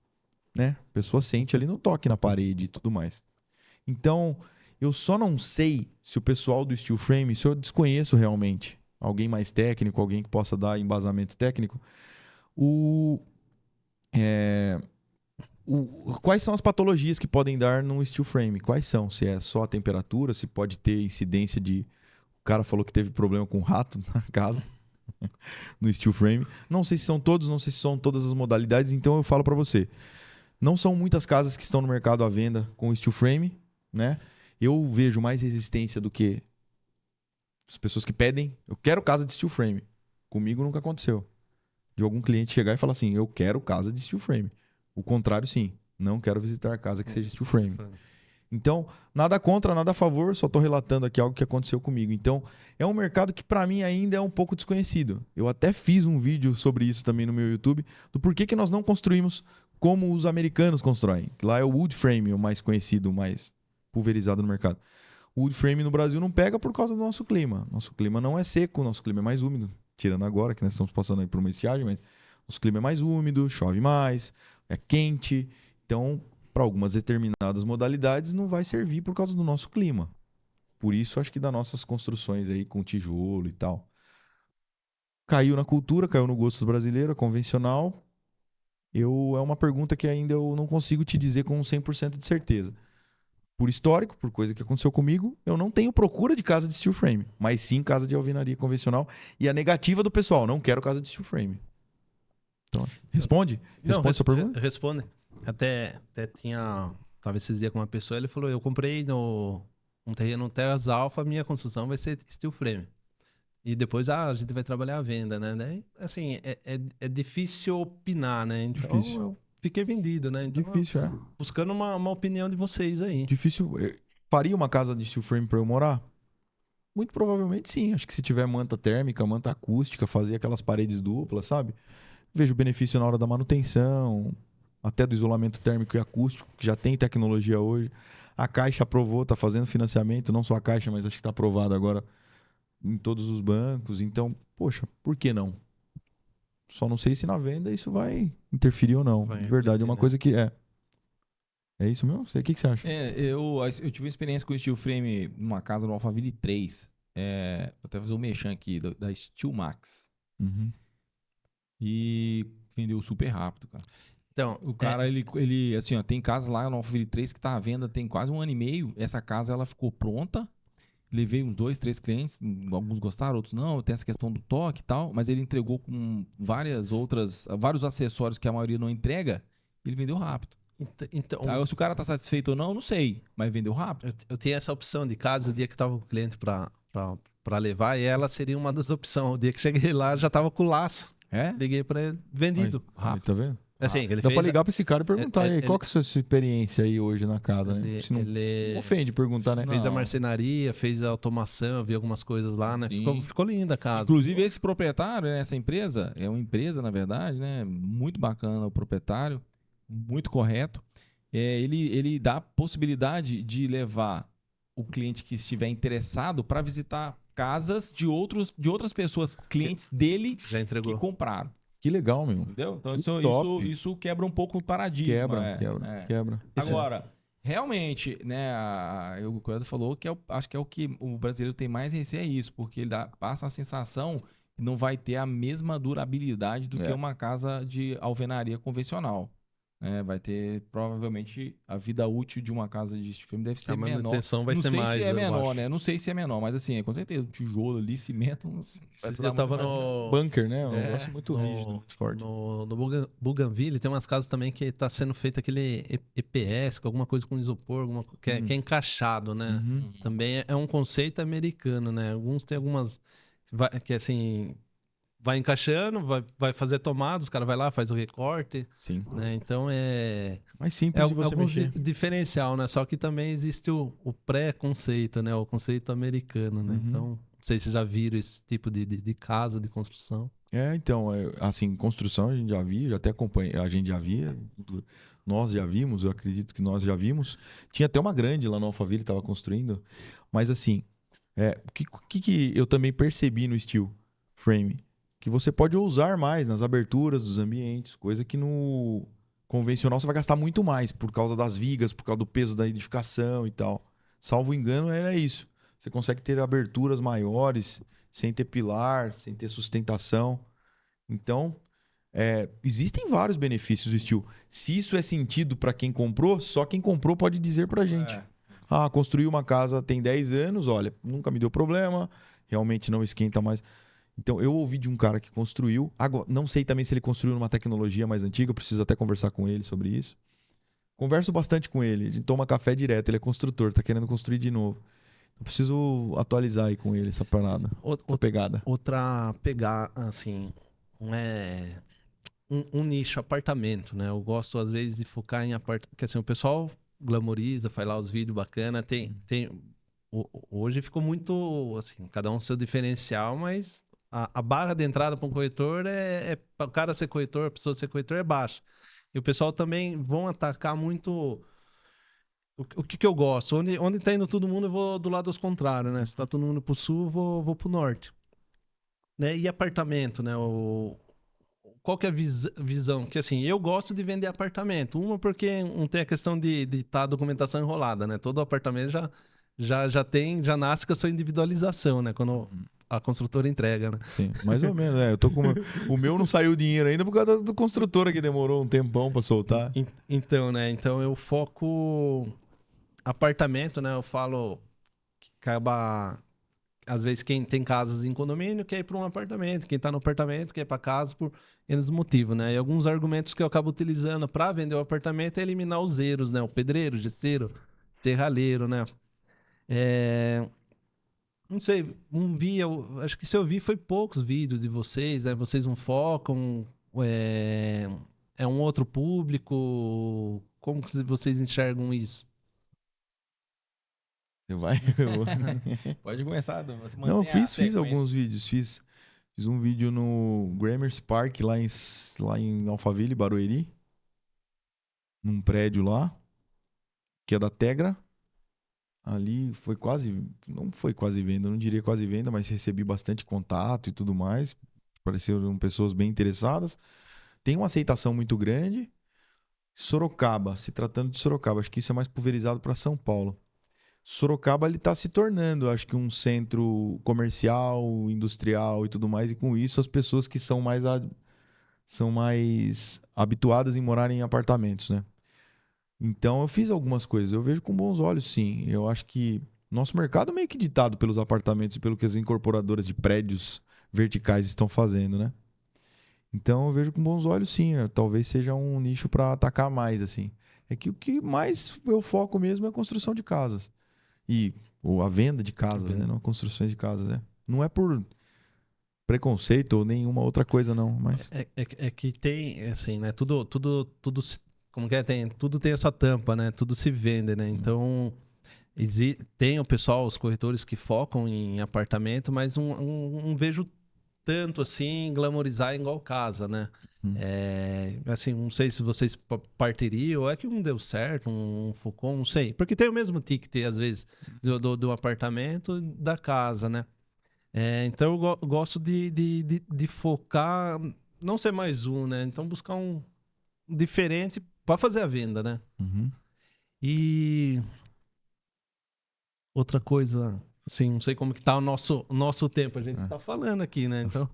né? A pessoa sente ali no toque na parede e tudo mais. Então, eu só não sei se o pessoal do steel frame, se eu desconheço realmente, alguém mais técnico, alguém que possa dar embasamento técnico, quais são as patologias que podem dar num steel frame? Quais são? Se é só a temperatura, se pode ter incidência de... O cara falou que teve problema com rato na casa, no steel frame. Não sei se são todos, não sei se são todas as modalidades, então eu falo para você. Não são muitas casas que estão no mercado à venda com steel frame, né? Eu vejo mais resistência do que as pessoas que pedem. Eu quero casa de steel frame. Comigo nunca aconteceu. De algum cliente chegar e falar assim: eu quero casa de steel frame. O contrário, sim. Não quero visitar casa que seja steel frame. Então, nada contra, nada a favor. Só estou relatando aqui algo que aconteceu comigo. Então, é um mercado que para mim ainda é um pouco desconhecido. Eu até fiz um vídeo sobre isso também no meu YouTube, do porquê que nós não construímos como os americanos constroem. Lá é o wood frame, o mais conhecido, o mais pulverizado no mercado. O wood frame no Brasil não pega por causa do nosso clima. Nosso clima não é seco, nosso clima é mais úmido. Tirando agora, que nós estamos passando aí por uma estiagem, mas nosso clima é mais úmido, chove mais, é quente. Então, para algumas determinadas modalidades, não vai servir por causa do nosso clima. Por isso, acho que das nossas construções aí com tijolo e tal. Caiu na cultura, caiu no gosto do brasileiro, é convencional. É uma pergunta que ainda eu não consigo te dizer com 100% de certeza. Por histórico, por coisa que aconteceu comigo, eu não tenho procura de casa de steel frame, mas sim casa de alvenaria convencional. E a negativa do pessoal: não quero casa de steel frame. Então, responde a sua pergunta? Responde. Até tava esses dias com uma pessoa, ele falou: eu comprei um terreno Terras Alfa, minha construção vai ser steel frame. E depois a gente vai trabalhar a venda, né? Daí, assim, é difícil opinar, né? Então Difícil. eu fiquei vendido, né? Então, Difícil, é. buscando uma opinião de vocês aí. Difícil. Faria uma casa de steel frame para eu morar? Muito provavelmente sim. Acho que se tiver manta térmica, manta acústica, fazer aquelas paredes duplas, sabe? Vejo benefício na hora da manutenção, até do isolamento térmico e acústico, que já tem tecnologia hoje. A Caixa aprovou, tá fazendo financiamento, não só a Caixa, mas acho que tá aprovado agora em todos os bancos. Então, poxa, por que não? Só não sei se na venda isso vai interferir ou não. De verdade, é uma coisa que é. É isso mesmo? O que você acha? Eu tive uma experiência com o steel frame numa casa no Alphaville 3. Vou até fazer um mexão aqui, da Steel Max. Uhum. E vendeu super rápido, cara. Então, o cara, ele assim, ó, tem casa lá no Alphaville 3 que tá à venda tem quase 1 ano e meio. Essa casa, ela ficou pronta. levei uns 2, 3 clientes, alguns gostaram, outros não, tem essa questão do toque e tal, mas ele entregou com vários acessórios que a maioria não entrega, ele vendeu rápido. Então, Aí, se o cara tá satisfeito ou não sei, mas vendeu rápido. eu tinha essa opção de casa o dia que tava com o cliente pra levar, e ela seria uma das opções. O dia que cheguei lá, já tava com o laço. É? Liguei pra ele, vendido. Aí, Rápido. tá vendo? Assim, ele Dá fez... pra ligar pra esse cara e perguntar aí, ele- qual que é a sua experiência aí hoje na casa, né? Ele, Se não ele ofende perguntar, né? fez a Não. marcenaria, fez a automação, eu vi algumas coisas lá, né? Sim. Ficou linda a casa. Inclusive, esse proprietário, né, essa empresa, é uma empresa, na verdade, né? Muito bacana o proprietário, muito correto. Ele dá a possibilidade de levar o cliente que estiver interessado para visitar casas de outras pessoas, clientes dele Já que entregou. compraram. Que legal, meu. Entendeu? Então, Que isso, top. isso quebra um pouco o paradigma. Quebra. Agora, realmente, né, o Coelho falou que acho que é o que o brasileiro tem mais receio, é isso, porque ele passa a sensação que não vai ter a mesma durabilidade do que uma casa de alvenaria convencional. Vai ter, provavelmente, a vida útil de uma casa de filme deve ser A menor. manutenção vai Não ser sei mais, se é eu menor, acho. né? Não sei se é menor, mas assim, com certeza, tijolo ali, cimento. Eu tava no... Bunker, né? Um É, negócio muito rígido, muito forte. No Bougainville tem umas casas também que tá sendo feito aquele EPS, com alguma coisa com isopor, que é encaixado, né? Uhum. Também é um conceito americano, né? Alguns tem algumas que assim vai encaixando, vai fazer tomada, os caras vai lá, faz o recorte, Sim. né? Então é Mais simples de você alguns mexer. diferencial, né? Só que também existe o pré-conceito, né? O conceito americano, né? Uhum. Então, não sei se já viram esse tipo de casa, de construção. Então, assim, construção a gente já via, já até acompanha, a gente já via, nós já vimos, eu acredito que nós já vimos. Tinha até uma grande lá no Alphaville, estava construindo, mas assim, o que eu também percebi no steel frame? Que você pode usar mais nas aberturas dos ambientes, coisa que no convencional você vai gastar muito mais, por causa das vigas, por causa do peso da edificação e tal. Salvo engano, era isso. Você consegue ter aberturas maiores, sem ter pilar, sem ter sustentação. Então, existem vários benefícios do steel. Se isso é sentido para quem comprou, só quem comprou pode dizer pra gente. Construí uma casa tem 10 anos, olha, nunca me deu problema, realmente não esquenta mais. Então, eu ouvi de um cara que construiu. Agora, não sei também se ele construiu numa tecnologia mais antiga, eu preciso até conversar com ele sobre isso. Converso bastante com ele, a gente toma café direto, ele é construtor, tá querendo construir de novo. Eu preciso atualizar aí com ele essa parada, essa pegada. Outra pegada, assim, um nicho, apartamento, né? Eu gosto, às vezes, de focar em apartamento, porque assim, o pessoal glamoriza, faz lá os vídeos bacanas, hoje ficou muito, assim, cada um seu diferencial, mas a barra de entrada para um corretor para o cara ser corretor, a pessoa ser corretor é baixa. E o pessoal também vão atacar muito... O que eu gosto? Onde tá indo todo mundo, eu vou do lado dos contrários, né? Se tá todo mundo pro sul, vou pro norte. Né? E apartamento, né? Qual que é a visão? Que assim, eu gosto de vender apartamento. Uma porque não tem a questão de tá a documentação enrolada, né? Todo apartamento já nasce com a sua individualização, né? Quando a construtora entrega, né? Sim, mais ou menos, eu tô com o meu não saiu dinheiro ainda por causa do construtora que demorou um tempão pra soltar. Então, né? Então eu foco apartamento, né? Eu falo que acaba às vezes quem tem casas em condomínio quer ir para um apartamento, quem tá no apartamento quer ir para casa por N motivos, né? E alguns argumentos que eu acabo utilizando para vender o apartamento é eliminar os erros, né? O pedreiro, o gesseiro, serralheiro, né? Não sei, acho que se eu vi foi poucos vídeos de vocês, né? Vocês não focam, é um outro público, como que vocês enxergam isso? Você vai? Pode começar, você Não, eu fiz sequência. alguns vídeos, fiz um vídeo no Grammars Park lá em Alphaville, Barueri, num prédio lá, que é da Tegra. Ali não foi quase venda, não diria quase venda, mas recebi bastante contato e tudo mais. Pareceram pessoas bem interessadas. Tem uma aceitação muito grande. Sorocaba, se tratando de Sorocaba, acho que isso é mais pulverizado para São Paulo. Sorocaba ele está se tornando, acho que um centro comercial, industrial e tudo mais, e com isso as pessoas que são mais habituadas em morar em apartamentos, né? Então eu fiz algumas coisas, eu vejo com bons olhos, sim. Eu acho que Nosso mercado é meio que ditado pelos apartamentos e pelo que as incorporadoras de prédios verticais estão fazendo, né? Então eu vejo com bons olhos, sim. Talvez seja um nicho para atacar mais, assim. É que o que mais eu foco mesmo é a construção de casas. Ou a venda de casas, né? Não construções de casas, né? Não é por preconceito ou nenhuma outra coisa, não. Mas... É que tem, assim, né? Como que é? Tudo tem a sua tampa, né? Tudo se vende, né? Então, tem o pessoal, os corretores que focam em apartamento, mas não vejo tanto assim glamorizar igual casa, né? Assim, não sei se vocês partiriam, ou é que um deu certo, um focou, não sei. Porque tem o mesmo ticket, às vezes, do apartamento e da casa, né? Então eu gosto de focar, não ser mais um, né? Então buscar um diferente para fazer a venda, né? Uhum. E outra coisa, assim, não sei como que tá o nosso tempo. A gente tá falando aqui, né? Então.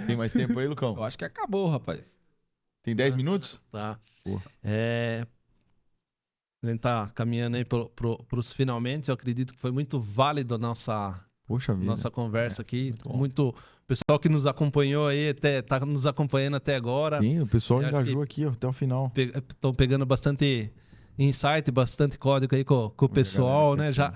Tem mais tempo aí, Lucão? Eu acho que acabou, rapaz. Tem 10 minutos? Tá. Pô. A gente tá caminhando aí pros finalmente. Eu acredito que foi muito válido a Poxa vida. nossa conversa aqui. Muito O pessoal que nos acompanhou aí, tá nos acompanhando até agora. Sim, o pessoal Eu acho engajou aqui ó, até o final. Estão pegando bastante insight, bastante código aí com o pessoal, né? Já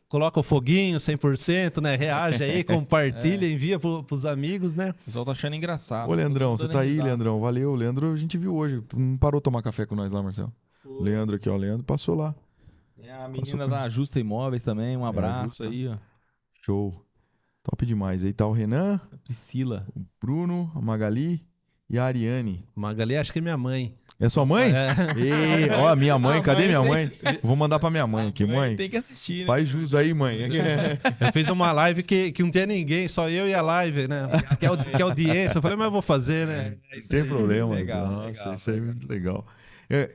coloca o foguinho 100%, né? Reage aí, compartilha, envia pros amigos, né? O pessoal tá achando engraçado. Ô, Leandrão, Todo você mundo tá aí, dando risada. Leandrão? Valeu, Leandro. A gente viu hoje. Não parou tomar café com nós lá, Marcelo? Leandro aqui, ó. Leandro passou lá. É a menina da Ajusta Imóveis também, um abraço Ajusta. aí, ó. Show. Top demais. Aí tá o Renan, A Priscila. o Bruno, a Magali e a Ariane. Magali, acho que é minha mãe. É sua mãe? Ei, ó, minha mãe. A Cadê mãe minha tem- mãe? Vou mandar pra minha mãe aqui, mãe. Tem que assistir, né? Faz jus aí, mãe. Eu fiz uma live que não tinha ninguém, só eu e a live, né? Que é audiência. Eu falei, mas eu vou fazer, né? Não tem problema. Legal, Nossa, legal, isso aí é muito legal.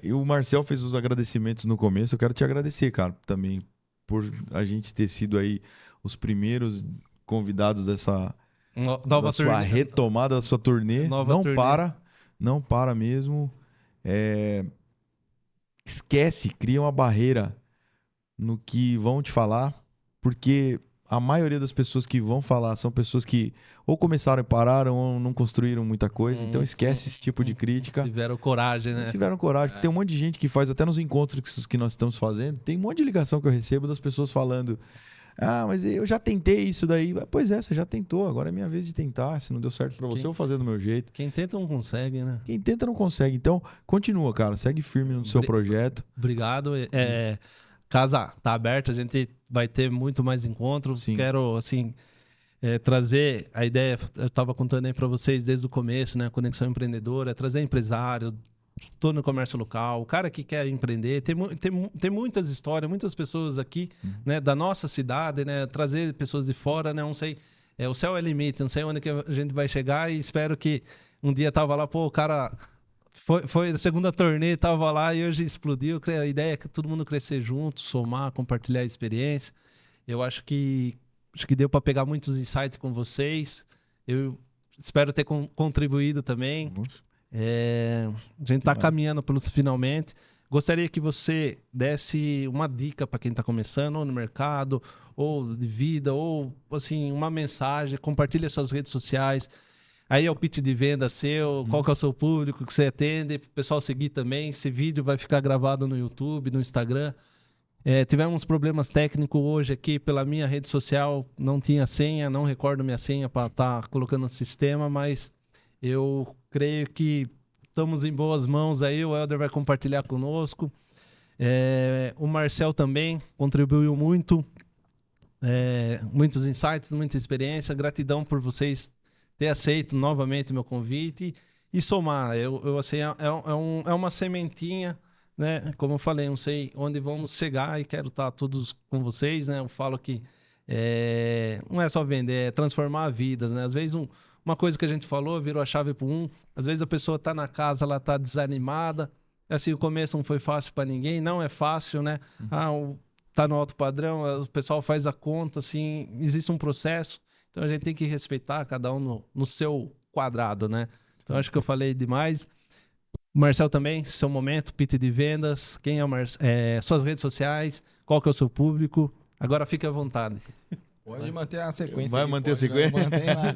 E o Marcel fez os agradecimentos no começo. Eu quero te agradecer, cara, também, por a gente ter sido aí os primeiros convidados dessa Nova da sua turnê. retomada, da sua turnê. Nova turnê. Não para mesmo. Esquece, cria uma barreira no que vão te falar, porque a maioria das pessoas que vão falar são pessoas que ou começaram e pararam ou não construíram muita coisa. Então esquece esse tipo de crítica. Tiveram coragem, né? Tiveram coragem. Tem um monte de gente que faz, até nos encontros que nós estamos fazendo, tem um monte de ligação que eu recebo das pessoas falando: ah, mas eu já tentei isso daí. Pois é, você já tentou, agora é minha vez de tentar. Se não deu certo pra você, eu vou fazer do meu jeito. Quem tenta não consegue, né? Quem tenta não consegue. Então, continua, cara. Segue firme no seu projeto. Obrigado. Casa tá aberta, a gente vai ter muito mais encontros. Sim. Quero, assim, trazer a ideia, eu estava contando aí para vocês desde o começo, né? Conexão Empreendedora, trazer empresário, tô no comércio local, o cara que quer empreender. Tem muitas histórias, muitas pessoas aqui, né, da nossa cidade, né? Trazer pessoas de fora, né? Não sei, o céu é limite, não sei onde que a gente vai chegar e espero que um dia tava lá, pô, o cara... Foi a segunda turnê, tava lá e hoje explodiu. A ideia é que todo mundo crescer junto, somar, compartilhar a experiência. Eu acho que deu para pegar muitos insights com vocês. Eu espero ter contribuído também. A gente está caminhando pelos finalmente. Gostaria que você desse uma dica para quem está começando, ou no mercado, ou de vida, ou assim, uma mensagem. Compartilhe as suas redes sociais. Aí é o pitch de venda seu, qual que é o seu público que você atende, para o pessoal seguir também. Esse vídeo vai ficar gravado no YouTube, no Instagram. Tivemos problemas técnicos hoje aqui pela minha rede social, não tinha senha, não recordo minha senha para estar colocando no sistema, mas eu creio que estamos em boas mãos aí, o Helder vai compartilhar conosco. O Marcel também contribuiu muito, muitos insights, muita experiência. Gratidão por vocês ter aceito novamente o meu convite e somar. Assim, é uma sementinha, né? Como eu falei, não sei onde vamos chegar e quero estar todos com vocês, né? Eu falo que não é só vender, é transformar vidas, né? Às vezes uma coisa que a gente falou virou a chave para às vezes a pessoa está na casa, ela está desanimada, assim, o começo não foi fácil para ninguém, não é fácil, né? Tá no alto padrão, o pessoal faz a conta, assim, existe um processo. Então a gente tem que respeitar cada um no seu quadrado, né? Então acho que eu falei demais. Marcel também, seu momento, pitch de vendas, quem é o suas redes sociais, qual que é o seu público. Agora fique à vontade. Pode manter a sequência. Vai aí, manter a pode, sequência? mantém lá.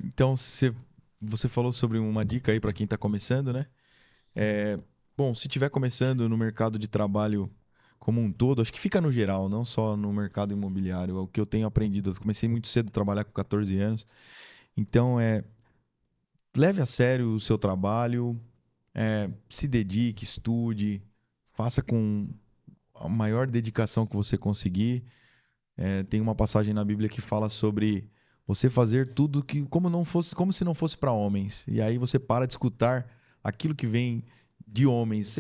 Então, você falou sobre uma dica aí para quem está começando, né? Bom, se estiver começando no mercado de trabalho como um todo, acho que fica no geral, não só no mercado imobiliário. É o que eu tenho aprendido. Eu comecei muito cedo a trabalhar com 14 anos. Então, leve a sério o seu trabalho, se dedique, estude, faça com a maior dedicação que você conseguir. Tem uma passagem na Bíblia que fala sobre você fazer tudo como se não fosse para homens. E aí você para de escutar aquilo que vem de homens.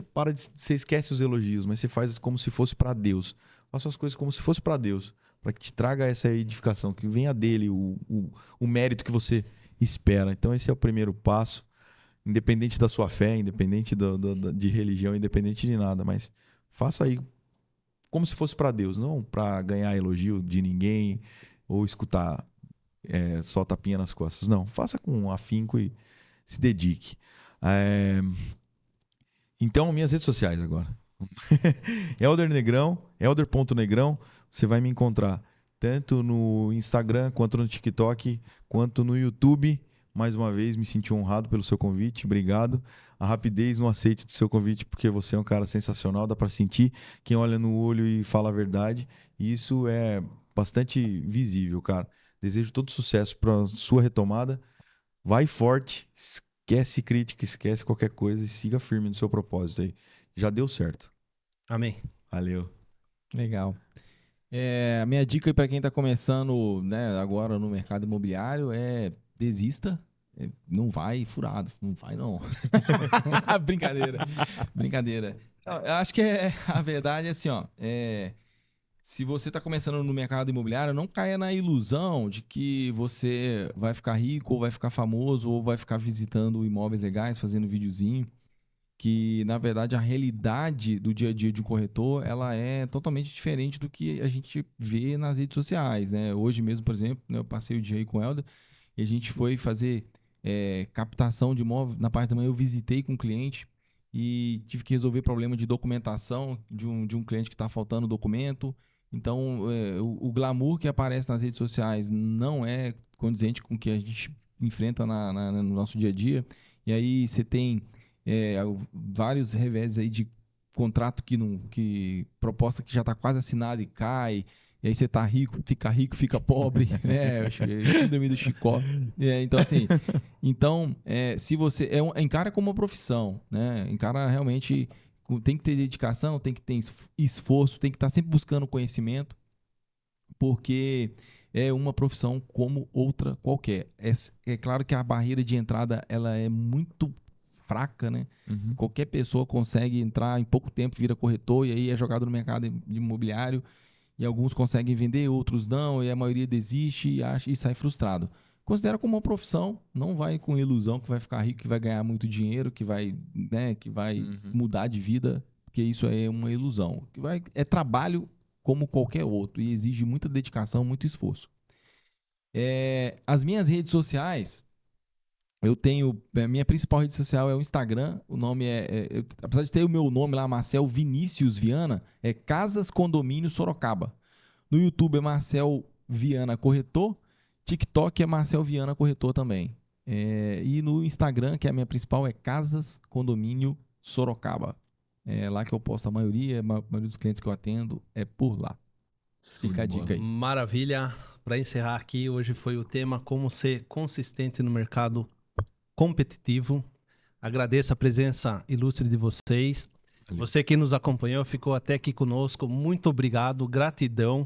Você esquece os elogios, mas você faz como se fosse para Deus. Faça as coisas como se fosse para Deus, para que te traga essa edificação, que venha dele o mérito que você espera. Então esse é o primeiro passo, independente da sua fé, independente de religião, independente de nada, mas faça aí como se fosse para Deus, não para ganhar elogio de ninguém ou escutar só tapinha nas costas. Não, faça com afinco e se dedique. Então, minhas redes sociais agora. Elder Negrão, elder.negrão, você vai me encontrar tanto no Instagram, quanto no TikTok, quanto no YouTube. Mais uma vez, me senti honrado pelo seu convite, obrigado. A rapidez no aceite do seu convite, porque você é um cara sensacional, dá para sentir quem olha no olho e fala a verdade. E isso é bastante visível, cara. Desejo todo sucesso para sua retomada. Vai forte, esquece crítica, esquece qualquer coisa e siga firme no seu propósito aí. Já deu certo. Amém. Valeu. Legal. A minha dica aí para quem está começando, né, agora no mercado imobiliário é desista. Não vai furado, não vai não. Brincadeira. Não, eu acho que a verdade é assim, ó. Se você está começando no mercado imobiliário, não caia na ilusão de que você vai ficar rico, ou vai ficar famoso, ou vai ficar visitando imóveis legais, fazendo videozinho. Que, na verdade, a realidade do dia a dia de um corretor, ela é totalmente diferente do que a gente vê nas redes sociais, né? Hoje mesmo, por exemplo, né, eu passei o dia aí com o Helder e a gente foi fazer captação de imóvel. Na parte da manhã eu visitei com o cliente e tive que resolver problema de documentação de um cliente que está faltando documento. Então, o glamour que aparece nas redes sociais não é condizente com o que a gente enfrenta no nosso dia a dia. E aí você tem vários revés aí de contrato que proposta que já está quase assinada e cai. E aí você tá rico, fica pobre, né? Síndrome do Chicó. Então, assim, se você encara como uma profissão, né? Encara realmente, tem que ter dedicação, tem que ter esforço, tem que estar sempre buscando conhecimento, porque é uma profissão como outra qualquer. É claro que a barreira de entrada ela é muito fraca, né? Uhum. Qualquer pessoa consegue entrar em pouco tempo, vira corretor e aí é jogado no mercado imobiliário. E alguns conseguem vender, outros não, e a maioria desiste e sai frustrado. Considera como uma profissão, não vai com ilusão que vai ficar rico, que vai ganhar muito dinheiro, que vai mudar de vida, porque isso é uma ilusão. É trabalho como qualquer outro e exige muita dedicação, muito esforço. As minhas redes sociais, eu tenho... A minha principal rede social é o Instagram. O nome apesar de ter o meu nome lá, Marcel Vinícius Viana, é Casas Condomínio Sorocaba. No YouTube é Marcel Viana Corretor. TikTok é Marcel Viana Corretor também. E no Instagram, que é a minha principal, é Casas Condomínio Sorocaba. É lá que eu posto a maioria dos clientes que eu atendo é por lá. Fica a dica aí. Maravilha. Para encerrar aqui, hoje foi o tema como ser consistente no mercado competitivo. Agradeço a presença ilustre de vocês. Valeu. Você que nos acompanhou, ficou até aqui conosco. Muito obrigado, gratidão.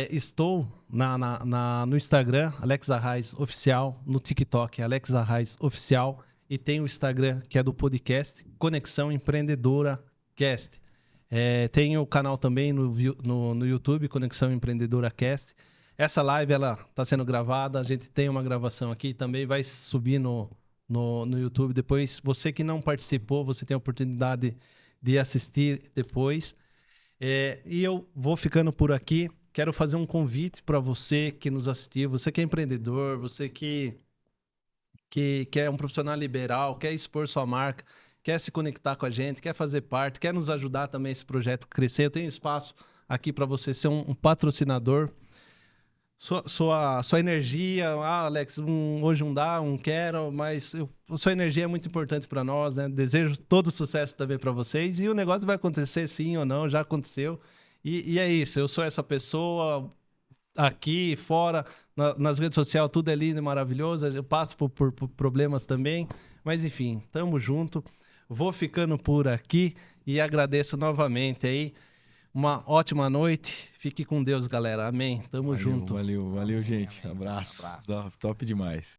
Estou no Instagram, Alex Arraes Oficial, no TikTok, Alex Arraes Oficial, e tem o Instagram que é do podcast Conexão Empreendedora Cast. Tem o canal também no YouTube, Conexão Empreendedora Cast. Essa live ela está sendo gravada, a gente tem uma gravação aqui, também vai subir no YouTube. Depois, você que não participou, você tem a oportunidade de assistir depois. E eu vou ficando por aqui. Quero fazer um convite para você que nos assistiu, você que é empreendedor, você que que é um profissional liberal, quer expor sua marca, quer se conectar com a gente, quer fazer parte, quer nos ajudar também esse projeto crescer, eu tenho espaço aqui para você ser um patrocinador. Sua energia, Alex, hoje não dá, não quero, mas sua energia é muito importante para nós, né? Desejo todo sucesso também para vocês e o negócio vai acontecer sim ou não, já aconteceu. E é isso, eu sou essa pessoa aqui, fora, nas redes sociais, tudo é lindo e maravilhoso, eu passo por problemas também, mas enfim, tamo junto. Vou ficando por aqui e agradeço novamente aí. Uma ótima noite. Fique com Deus, galera. Amém. Tamo junto. Valeu, gente. Abraço. Top demais.